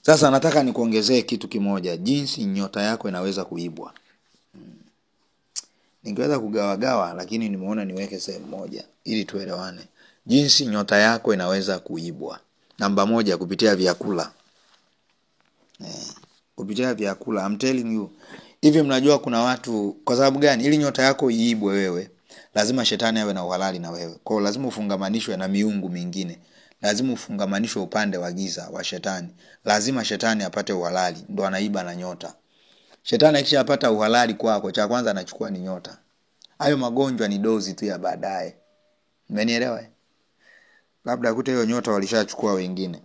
Sasa nataka nikuongezee kitu kimoja, jinsi nyota yako inaweza kuibwa. Ningeweza kugawagawa, lakini nimeona niweke sehemu moja ili tuelewane. Jinsi nyota yako inaweza kuibwa. Namba 1, kupitia vyakula. Kupitia vyakula. I'm telling you. Hivi mnajua kuna watu, kwa sababu gani? Ili nyota yako iibwe wewe, lazima shetani awe na uhalali na wewe. Kwa hiyo lazima ufungamanishwe na miungu mingine. Lazima ufungamanishwe upande wa giza wa shetani. Lazima shetani apate uhalali, ndo anaiba na nyota. Shetani akishapata uhalali kwako, cha kwanza anachukua ni nyota. Hayo magonjwa ni dozi tu ya baadaye. Umenielewa? Labda akute hiyo nyota walishachukua wengine.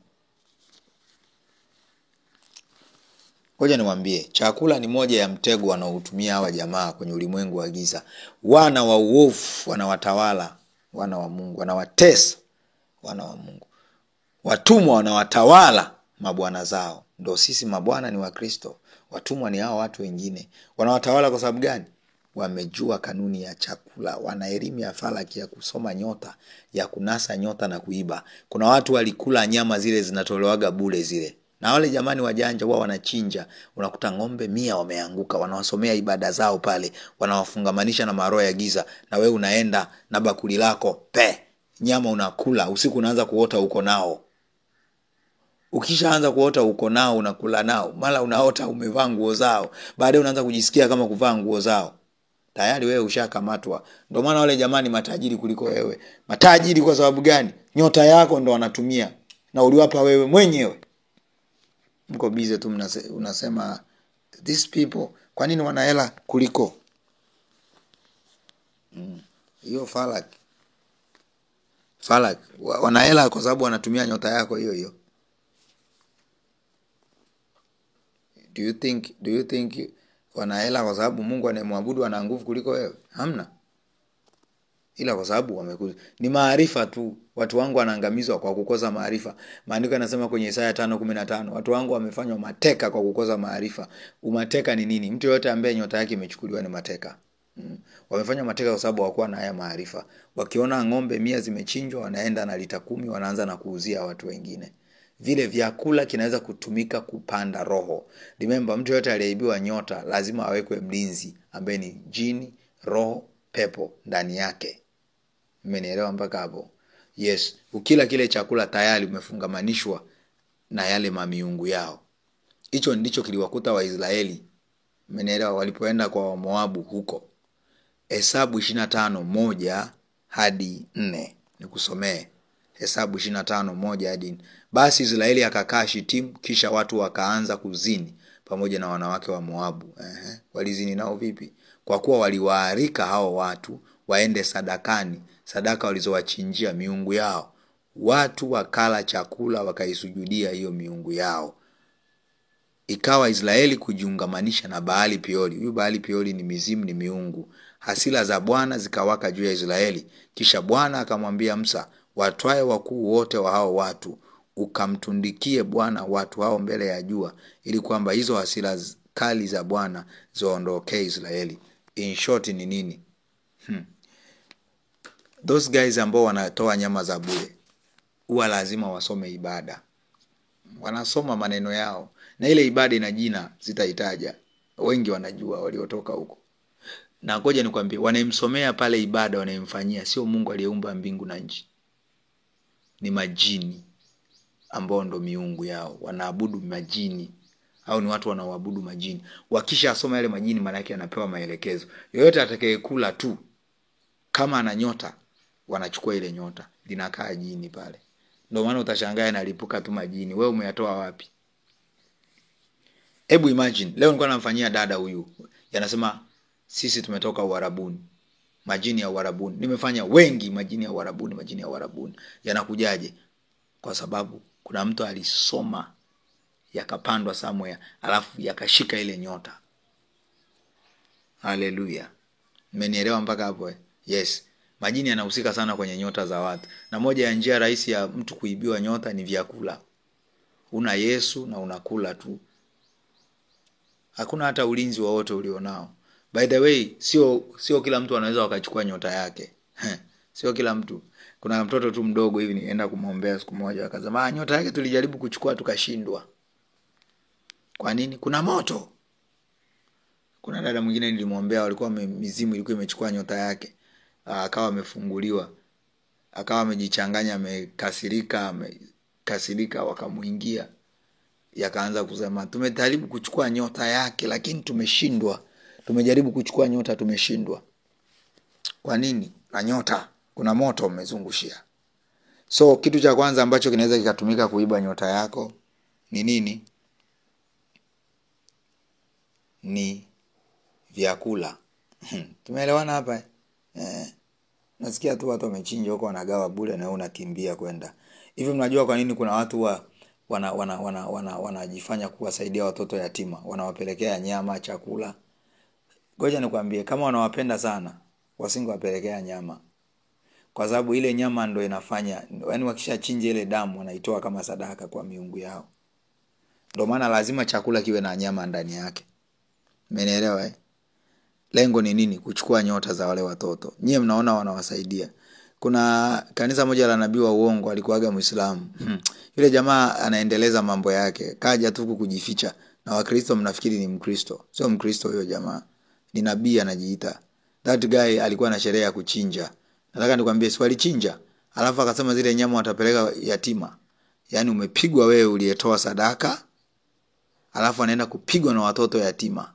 Ngoja niwaambie, chakula ni moja ya mtego wanaotumia hawa jamaa kwenye ulimwengu wa giza. Wana wa uovu wanawatawala wana wa Mungu, wanawatesa wana wa Mungu. Watumwa wanawatawala mabwana zao. Ndio sisi mabwana ni wa Kristo. Watumwa ni hao watu wengine. Wanawatawala kwa sababu gani? Wamejua kanuni ya chakula, wana elimu ya falaki ya kusoma nyota, ya kunasa nyota na kuiba. Kuna watu walikula nyama zile zinatolewaga bure zile. Na wale jamani wajanja huwa wanachinja, unakuta ng'ombe 100 wameanguka, wanawasomea ibada zao pale, wanawafungamanisha na maroho ya giza, na wewe unaenda na bakuli lako, nyama unakula, usiku unaanza kuota uko nao. Ukishaanza kuota uko nao, unakula nao, mara unaota umevaa nguo zao, baadaye unaanza kujisikia kama kuvaa nguo zao. Tayari wewe ushakamatwa. Ndio maana wale jamani matajiri kuliko wewe. Matajiri kwa sababu gani? Nyota yako ndo wanatumia, na uliwapa wewe mwenyewe. Mko busy tu unasema these people kwa nini wana hela kuliko? Hiyo falaki wana hela kwa sababu wanatumia nyota yako hiyo hiyo. Do you think wana hela kwa sababu Mungu anayemwabudu ana nguvu kuliko wewe? Hamna. Ila kwa sababu ni maarifa tu. Watu wangu wanaangamizwa kwa kukosa maarifa. Maandiko yanasema kwenye Isaya 5:15, watu wangu wamefanywa mateka kwa kukosa maarifa. Umateka ni nini? Mtu yote ambaye nyota yake imechukuliwa ni mateka. Wamefanywa mateka kwa sababu hawakuwa na haya maarifa. Wakiona ng'ombe 100 zimechinjwa, wanaenda na lita 10 wanaanza na kuuzia watu wengine. Vile vyakula kinaweza kutumika kupanda roho. Remember, mtu yote aliyeibiwa nyota lazima awekwe mlinzi ambaye ni jini, roho, pepo ndani yake. Mmenielewa mpaka hapo? Yes, ukila kile chakula tayari umefungamanishwa na yale mamiungu yao. Hicho ndicho kiliwakuta Waisraeli. Mmenielewa, walipoenda kwa Moabu huko. Hesabu 25:1 hadi 4. Nikusomee. Hesabu 25:1 hadi 4. Basi Israeli akakaa Shitimu, kisha watu wakaanza kuzini pamoja na wanawake wa Moabu. Walizini nao vipi? Kwa kuwa waliwaarika hao watu waende sadakani, sadaka walizowachinjia miungu yao. Watu wakala chakula wakaisujudia hiyo miungu yao. Ikawa Israeli kujiungamanisha na Baali Peori. Huyu Baali Peori ni mizimu, ni miungu. Hasira za Bwana zikawaka juu ya Israeli. Kisha Bwana akamwambia Musa, watwae wakuu wote wa hao watu, ukamtundikie Bwana watu hao mbele ya jua, ili kwamba hizo hasira kali za Bwana ziondokee Israeli. In short ni nini? Those guys ambao wanatoa nyama za bure huwa lazima wasome ibada. Wanasoma maneno yao, na ile ibada ina jina zitaitaja. Wengi wanajua waliotoka huko. Na ngoja nikwambie, wanayemsomea pale ibada wanayemfanyia sio Mungu aliyeumba mbingu na nchi. Ni majini ambao ndo miungu yao. Wanaabudu majini. Au ni watu wanaoabudu majini. Wakisha asoma yale majini, maana yake anapewa maelekezo. Yoyote atakayekula tu kama ana nyota, wanachukua ile nyota, linakaa jini pale. Ndio maana utashangaa yanalipuka tu majini. Wewe umeyatoa wapi? Hebu imagine, leo nilikuwa namfanyia dada huyu. Yanasema sisi tumetoka Uarabuni. Majini ya Uarabuni. Nimefanya wengi majini ya Uarabuni. Yanakujaje? Kwa sababu kuna mtu alisoma yakapandwa somewhere, alafu yakashika ile nyota. Haleluya. Mmenielewa mpaka hapo? Yes. Majini yanahusika sana kwenye nyota za watu. Na moja ya njia rahisi ya mtu kuibiwa nyota ni vyakula. Una Yesu na unakula tu. Hakuna hata ulinzi wowote ulionao. By the way, sio kila mtu anaweza wakachukua nyota yake. Sio kila mtu. Kuna mtoto tu mdogo hivi nienda kumwombea siku moja, akasema nyota yake tulijaribu kuchukua tukashindwa. Kwa nini? Kuna moto. Kuna dada mwingine nilimwombea, walikuwa mizimu ilikuwa imechukua nyota yake. Akawa amefunguliwa. Akawa amejichanganya, amekasirika, wakamuingia. Yakaanza kusema tumejaribu kuchukua nyota yake lakini tumeshindwa. Tumejaribu kuchukua nyota tumeshindwa. Kwa nini? Na nyota kuna moto umezungushia. So kitu cha kwanza ambacho kinaweza kikatumika kuiba nyota yako ni nini? Ni vyakula. Tumeelewana hapa? Nasikia tu watu wamechinja huko wanagawa bure na wewe unakimbia kwenda. Hivi mnajua kwa nini kuna watu wanajifanya kuwasaidia watoto yatima, wanawapelekea nyama, chakula. Ngoja nikwambie, kama wanawapenda sana wasingewapelekea nyama, kwa sababu ile nyama ndo inafanya, yaani wakishachinja ile damu wanaitoa kama sadaka kwa miungu yao. Ndio maana lazima chakula kiwe na nyama ndani yake. Umenielewa eh? Lengo ni nini? Kuchukua nyota za wale watoto. Nyie mnaona wanawasaidia. Kuna kanisa moja la nabii wa uongo, alikuwaga Muislamu. Yule jamaa anaendeleza mambo yake, kaja tu kujificha, na Wakristo mnafikiri ni Mkristo. Sio Mkristo huyo jamaa. Ni nabii anajiita. That guy alikuwa na sherehe ya kuchinja. Nataka nikwambie, si walichinja, alafu akasema zile nyama watapeleka yatima. Yaani umepigwa wewe uliyetoa sadaka, alafu anaenda kupigwa na watoto yatima.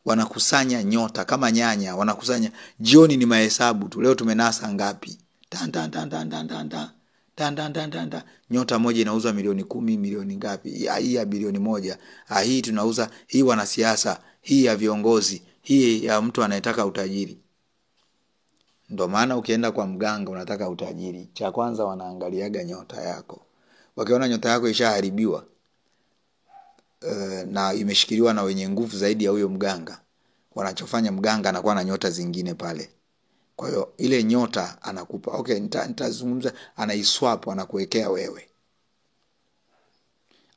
Wanakusanya nyota kama nyanya, wanakusanya. Jioni ni mahesabu tu, leo tumenasa ngapi? Tan tan tan tan tan tan tan tan tan tan tan tan. Nyota moja inauzwa milioni 10, milioni ngapi? Hii ya bilioni 1. Hii tunauza, hii wanasiasa, hii ya viongozi, hii ya mtu anayetaka utajiri. Ndio maana ukienda kwa mganga unataka utajiri, cha kwanza wanaangaliaga nyota yako. Wakiona nyota yako ishaharibiwa na imeshikiliwa na wenye nguvu zaidi ya huyo mganga, wanachofanya, mganga anakuwa na nyota zingine pale. Kwa hiyo ile nyota anakupa, okay, nitazungumza, anaiswap, anakuwekea wewe.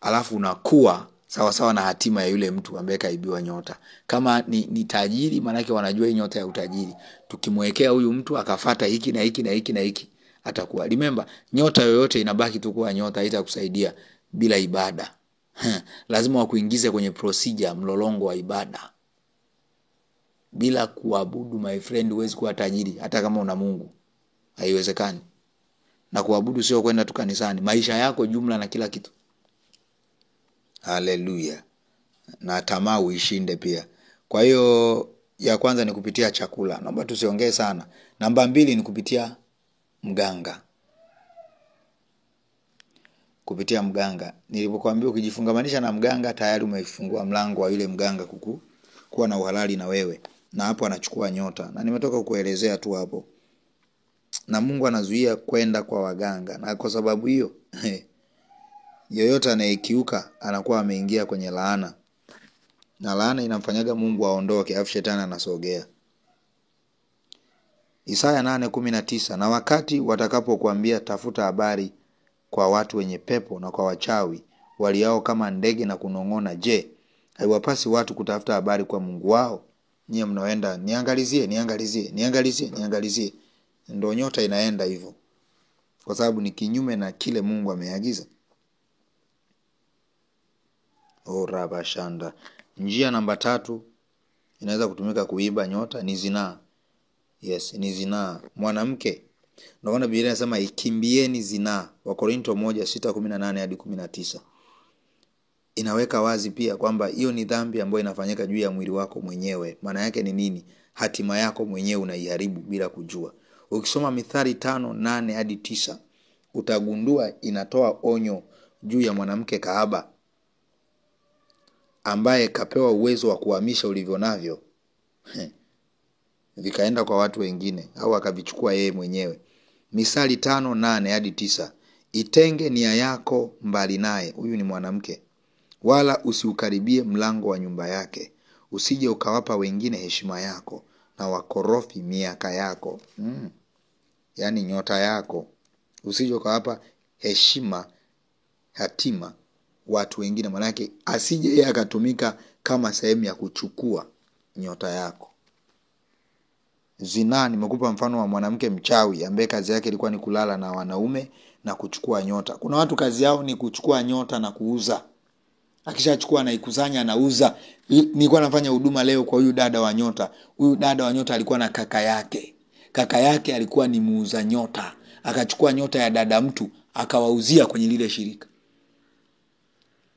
Alafu unakuwa sawa sawa na hatima ya yule mtu ambaye kaibiwa nyota. Kama ni tajiri, maana yake wanajua hii nyota ya utajiri. Tukimwekea huyu mtu akafuata hiki na hiki na hiki na hiki, atakuwa. Remember, nyota yoyote inabaki tu kuwa nyota, haitakusaidia bila ibada. Lazima wakuingize kwenye procedure, mlolongo wa ibada. Bila kuabudu, my friend, huwezi kuwa tajiri hata kama una Mungu. Haiwezekani. Na kuabudu sio kwenda tu kanisani, maisha yako jumla na kila kitu. Haleluya. Na tamaa uishinde pia. Kwa hiyo ya kwanza ni kupitia chakula. Naomba tusiongee sana. Namba 2 ni kupitia mganga. Kupitia mganga. Nilipokuambia ukijifungamanisha na mganga, tayari umefungua mlango wa yule mganga kuwa na uhalali na wewe. Na hapo anachukua nyota. Na nimetoka kukuelezea tu hapo. Na Mungu anazuia kwenda kwa waganga. Na kwa sababu hiyo, yoyote anayekiuka anakuwa ameingia kwenye laana. Na laana inamfanyaga Mungu aondoke, afu shetani anasogea. Isaya 8:19, na wakati watakapokuambia tafuta habari kwa watu wenye pepo na kwa wachawi waliao kama ndege na kunong'ona, je, haiwapasi watu kutafuta habari kwa Mungu wao? Nyie mnaoenda niangalizie. Ndio nyota inaenda hivyo. Kwa sababu ni kinyume na kile Mungu ameagiza. Rabashanda. Njia namba 3 inaweza kutumika kuiba nyota ni zinaa. Yes, ni zinaa. Mwanamke, unaona Biblia inasema ikimbieni zinaa. Wakorintho 1:6-18 hadi 19. Inaweka wazi pia kwamba hiyo ni dhambi ambayo inafanyika juu ya mwili wako mwenyewe. Maana yake ni nini? Hatima yako mwenyewe unaiharibu bila kujua. Ukisoma Mithali 5:8 hadi 9, utagundua inatoa onyo juu ya mwanamke kahaba ambaye kapewa uwezo wa kuhamisha ulivyo navyo vikaenda kwa watu wengine au akavichukua yeye mwenyewe. Misali 5:8 hadi 9. Itenge nia yako mbali naye, huyu ni mwanamke, wala usiukaribie mlango wa nyumba yake, usije ukawapa wengine heshima yako na wakorofi miaka yako. Yaani nyota yako, usije ukawapa heshima, hatima watu wengine, maana yake asije yeye akatumika kama sehemu ya kuchukua nyota yako. Zinaa, nimekupa mfano wa mwanamke mchawi ambaye kazi yake ilikuwa ni kulala na wanaume na kuchukua nyota. Kuna watu kazi yao ni kuchukua nyota na kuuza. Akishachukua na ikusanya anauza. Nilikuwa nafanya huduma leo kwa huyu dada wa nyota. Huyu dada wa nyota alikuwa na kaka yake. Kaka yake alikuwa ni muuza nyota. Akachukua nyota ya dada mtu akawauzia kwenye lile shirika.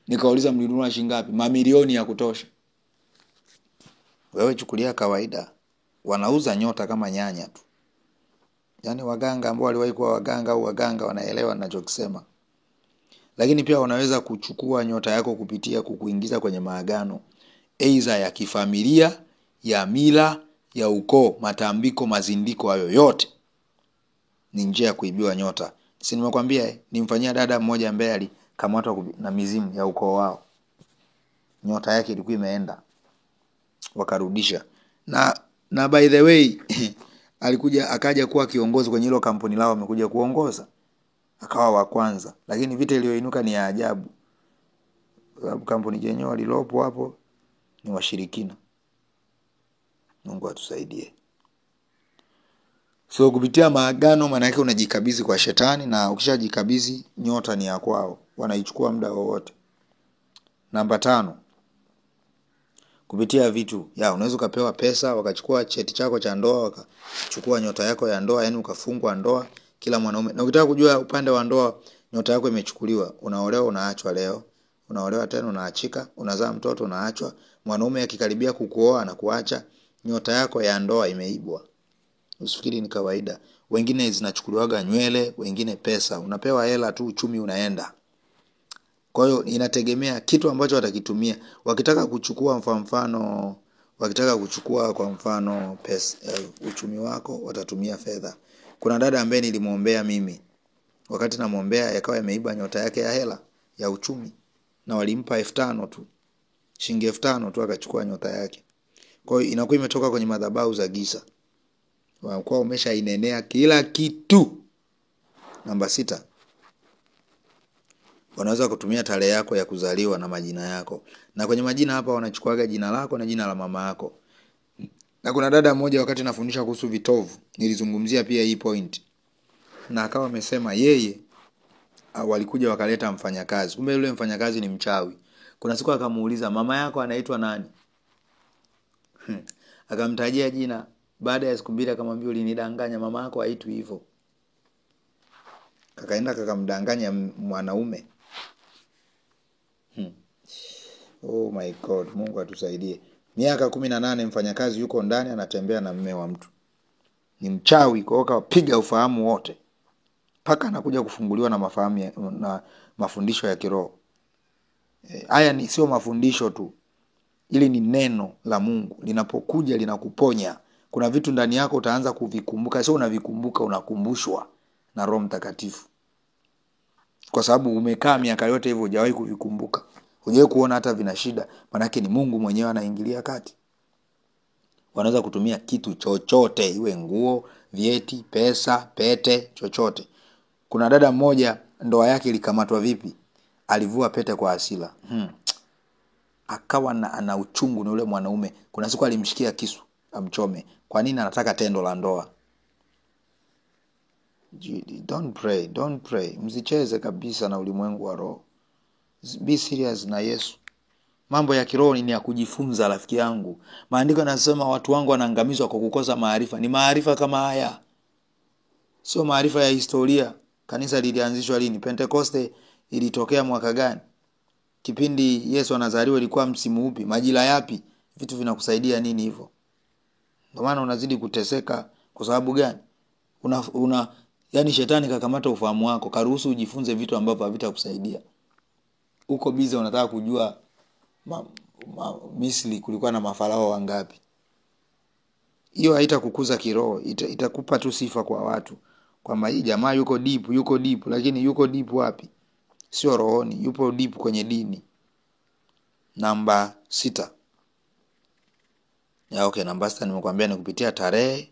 Nikauliza mlinunua shilingi ngapi? Mamilioni ya kutosha. Wewe chukulia kawaida. Wanauza nyota kama nyanya tu. Yaani waganga ambao waliwahi kuwa waganga au waganga wanaelewa ninachokisema. Lakini pia wanaweza kuchukua nyota yako kupitia kukuingiza kwenye maagano, aidha ya kifamilia, ya mila, ya ukoo, matambiko, mazindiko, hayo yote ni njia ya kuibiwa nyota. Si nimekwambia nimfanyia dada mmoja ambaye alikamatwa na mizimu ya ukoo wao. Nyota yake ilikuwa imeenda, wakarudisha. Na by the way akaja kuwa kiongozi kwenye hilo kampuni lao, amekuja kuongoza, akawa wa kwanza. Lakini vita iliyoinuka ni ya ajabu, sababu kampuni yenyewe walilopo hapo ni washirikina. Mungu atusaidie. So kupitia maagano, maana yake unajikabidhi kwa shetani, na ukishajikabidhi, nyota ni ya kwao, wanaichukua muda wowote. Namba 5, kupitia vitu. Unaweza ukapewa pesa, wakachukua cheti chako cha ndoa, wakachukua nyota yako ya ndoa, yani ukafungwa ndoa kila mwanaume. Na ukitaka kujua upande wa ndoa nyota yako imechukuliwa, unaolewa unaachwa leo, unaolewa tena unaachika, unazaa mtoto unaachwa. Mwanaume akikaribia kukuoa anakuacha. Nyota yako ya ndoa imeibwa. Usifikiri ni kawaida. Wengine zinachukuliwaga nywele, wengine pesa. Unapewa hela tu, uchumi unaenda. Kwa hiyo inategemea kitu ambacho watakitumia. Wakitaka kuchukua kwa mfano pesa, uchumi wako, watatumia fedha. Kuna dada ambaye nilimuombea mimi. Wakati namuombea yakawa yameiba nyota yake ya hela ya uchumi, na walimpa 5,000 tu. Shilingi 5,000 tu akachukua nyota yake. Kwa hiyo inakuwa imetoka kwenye madhabahu za giza. Kwa umeshainenea kila kitu. Namba 6, wanaweza kutumia tarehe yako ya kuzaliwa na majina yako. Na kwenye majina hapa wanachukuaga jina lako na jina la mama yako. Na kuna dada mmoja wakati nafundisha kuhusu vitovu, nilizungumzia pia hii point. Na akawa amesema yeye walikuja wakaleta mfanyakazi. Kumbe yule mfanyakazi ni mchawi. Kuna siku akamuuliza, mama yako anaitwa nani? Akamtajia jina. Baada ya siku 2 akamwambia, ulinidanganya, mama yako haitwi hivyo. Kakaenda kakamdanganya mwanaume. Oh my God, Mungu atusaidie. Miaka 18 mfanyakazi yuko ndani anatembea na mume wa mtu. Ni mchawi, kwa hiyo kapiga ufahamu wote. Paka anakuja kufunguliwa na mafundisho ya kiroho. Haya ni sio mafundisho tu. Ili ni neno la Mungu. Linapokuja linakuponya. Kuna vitu ndani yako utaanza kuvikumbuka, sio unavikumbuka, unakumbushwa na Roho Mtakatifu. Kwa sababu umekaa miaka yote hivyo hujawahi kuvikumbuka. Hujawahi kuona hata vina shida, maana yake ni Mungu mwenyewe anaingilia kati. Wanaweza kutumia kitu chochote, iwe nguo, vieti, pesa, pete, chochote. Kuna dada mmoja ndoa yake ilikamatwa vipi? Alivua pete kwa hasira. Akawa ana uchungu na yule mwanaume. Kuna siku alimshikia kisu amchome. Kwa nini? Anataka tendo la ndoa. Don't pray. Msicheze kabisa na ulimwengu wa roho. Be serious na Yesu. Mambo ya kiroho ni ya kujifunza, rafiki yangu. Maandiko yanasema watu wangu wanaangamizwa kwa kukosa maarifa. Ni maarifa kama haya, sio maarifa ya historia. Kanisa lilianzishwa lini? Pentecoste ilitokea mwaka gani? Kipindi Yesu anazaliwa ilikuwa msimu upi? Majira yapi? Vitu vinakusaidia nini hivyo? Ndio maana unazidi kuteseka. Kwa sababu gani? Yani shetani kakamata ufahamu wako, karuhusu ujifunze vitu ambavyo havitakusaidia. Uko busy unataka kujua Misri kulikuwa na mafarao wangapi. Hiyo haitakukuza kiroho, itakupa tu sifa kwa watu kwamba hii jamaa yuko deep, lakini yuko deep wapi? Sio rohoni, yupo deep kwenye dini. Namba 6. Namba 6 nimekuambia ni kupitia tarehe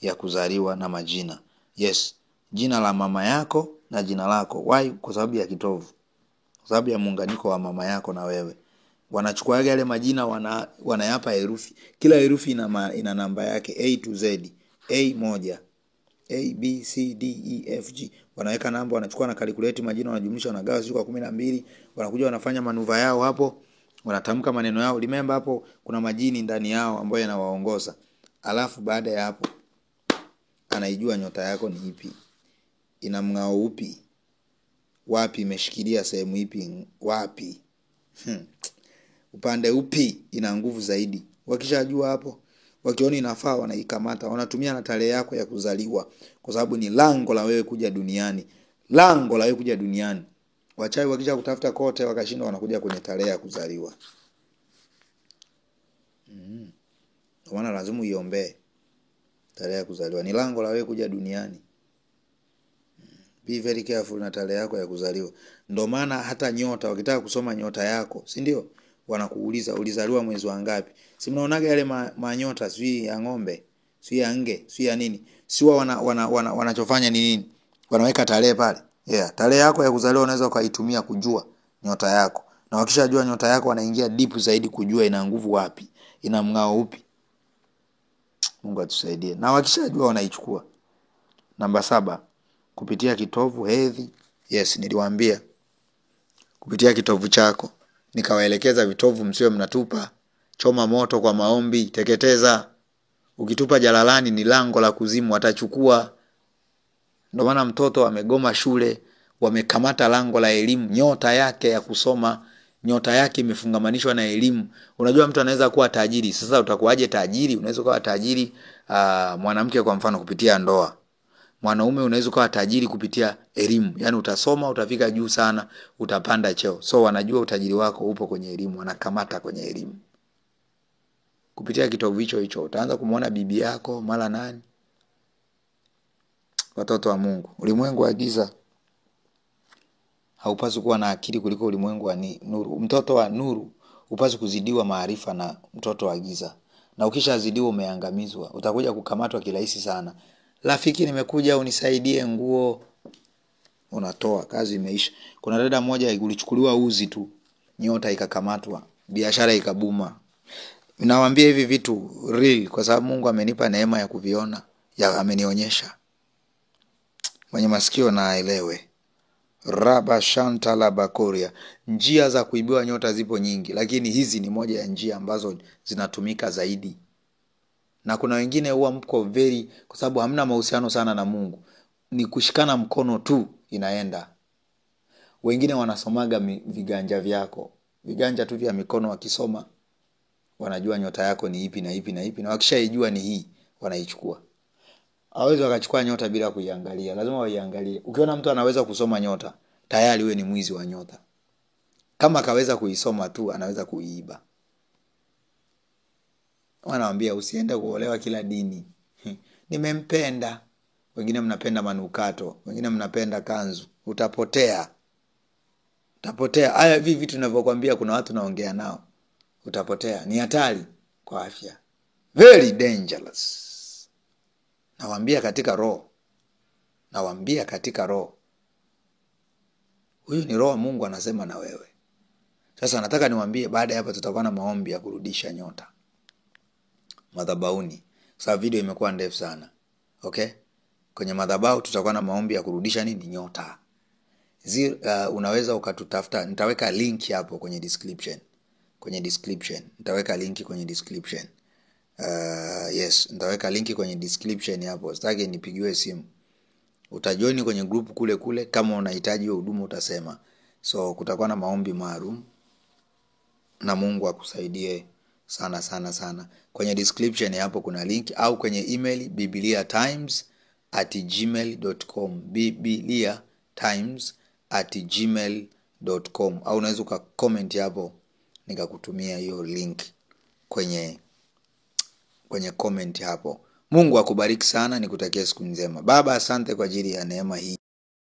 ya kuzaliwa na majina. Yes, jina la mama yako na jina lako. Why? Kwa sababu ya kitovu. Kwa sababu ya muunganiko wa mama yako na wewe. Wanachukua yale majina wanayapa herufi. Kila herufi ina namba yake A to Z. A1, A B C D E F G. Wanaweka namba, wanachukua na calculate majina, wanajumlisha, wanagawa kwa 12, wanakuja wanafanya manuva yao hapo, wanatamka maneno yao. Remember hapo kuna majini ndani yao ambayo yanawaongoza. Alafu baada ya hapo anaijua nyota yako ni ipi. Ina mng'ao upi? Wapi imeshikilia sehemu ipi? Wapi? Upande upi ina nguvu zaidi? Wakishajua hapo, wakiona inafaa wanaikamata, wanatumia na tarehe yako ya kuzaliwa, kwa sababu ni lango la wewe kuja duniani. Lango la wewe kuja duniani. Wachawi wakisha kutafuta kote wakashindwa, wanakuja kwenye tarehe ya kuzaliwa. Kwa maana lazima uiombe tarehe ya kuzaliwa. Ni lango la wewe kuja duniani. Be very careful na tarehe yako ya kuzaliwa. Ndio maana hata nyota, wakitaka kusoma nyota yako, si ndio? Wanakuuliza ulizaliwa mwezi wa ngapi. Si mnaonaga yale manyota sio ya ng'ombe, sio ya nge, sio ya nini? Sio wanachofanya ni nini? Wanaweka tarehe pale. Yeah, tarehe yako ya kuzaliwa unaweza ukaitumia kujua nyota yako. Na wakishajua nyota yako wanaingia deep zaidi kujua ina nguvu wapi, ina mng'ao upi. Mungu atusaidie. Na wakishajua wanaichukua. Namba 7, kupitia kitovu hedhi. Yes, niliwaambia. Kupitia kitovu chako. Nikawaelekeza vitovu msiwe mnatupa. Choma moto kwa maombi, teketeza. Ukitupa jalalani ni lango la kuzimu, watachukua. Ndio maana mtoto amegoma shule, wamekamata lango la elimu, nyota yake ya kusoma, nyota yake imefungamanishwa na elimu. Unajua mtu anaweza kuwa tajiri. Sasa utakuwaje tajiri? Unaweza kuwa tajiri mwanamke kwa mfano kupitia ndoa. Mwanaume unaweza kuwa tajiri kupitia elimu. Yaani utasoma, utafika juu sana, utapanda cheo. So wanajua utajiri wako upo kwenye elimu, wanakamata kwenye elimu. Kupitia kitovu hicho utaanza kumuona bibi yako mara nani. Watoto wa Mungu, ulimwengu wa giza haupaswi kuwa na akili kuliko ulimwengu wa nuru. Mtoto wa nuru upaswi kuzidiwa maarifa na mtoto wa giza. Na ukishazidiwa umeangamizwa, utakuja kukamatwa kirahisi sana. Rafiki, nimekuja unisaidie nguo, unatoa, kazi imeisha. Kuna dada mmoja ulichukuliwa uzi tu, nyota ikakamatwa, biashara ikabuma. Ninawaambia hivi vitu real kwa sababu Mungu amenipa neema ya kuviona, amenionyesha. Mwenye masikio na aelewe. Raba shanta la bakoria. Njia za kuibiwa nyota zipo nyingi, lakini hizi ni moja ya njia ambazo zinatumika zaidi. Na kuna wengine huwa mko kwa sababu hamna mahusiano sana na Mungu, ni kushikana mkono tu inaenda. Wengine wanasomaga viganja vyako, viganja tu vya mikono, wakisoma wanajua nyota yako ni ipi na ipi na ipi, na wakishaijua ni hii wanaichukua. Hawezi wakachukua nyota bila kuiangalia, lazima waiangalie. Ukiona mtu anaweza kusoma nyota, tayari wewe ni mwizi wa nyota. Kama akaweza kuisoma tu, anaweza kuiiba. Wanawaambia usiende kuolewa kila dini. Nimempenda. Wengine mnapenda manukato, wengine mnapenda kanzu. Utapotea. Haya hivi vitu ninavyokuambia, kuna watu naongea nao. Utapotea. Ni hatari kwa afya. Very dangerous. Nawaambia katika roho. Huyu ni roho Mungu anasema na wewe. Sasa nataka niwaambie, baada ya hapa tutakuwa na maombi ya kurudisha nyota madhabahuni. Sasa video imekuwa ndefu sana. Okay? Kwenye madhabahu tutakuwa na maombi ya kurudisha nini? Nyota. Unaweza ukatutafuta, nitaweka link hapo kwenye description. Nitaweka link kwenye description. Yes, nitaweka link kwenye description hapo. Sitaki nipigiwe simu. Utajoin kwenye group kule kama unahitaji hiyo huduma utasema. So kutakuwa na maombi maalum. Na Mungu akusaidie sana. Kwenye description hapo kuna link, au kwenye email bibliatimes@gmail.com, bibliatimes@gmail.com, au unaweza ukacomment hapo nikakutumia hiyo link kwenye comment hapo. Mungu akubariki sana, nikutakia siku njema. Baba, asante kwa ajili ya neema hii.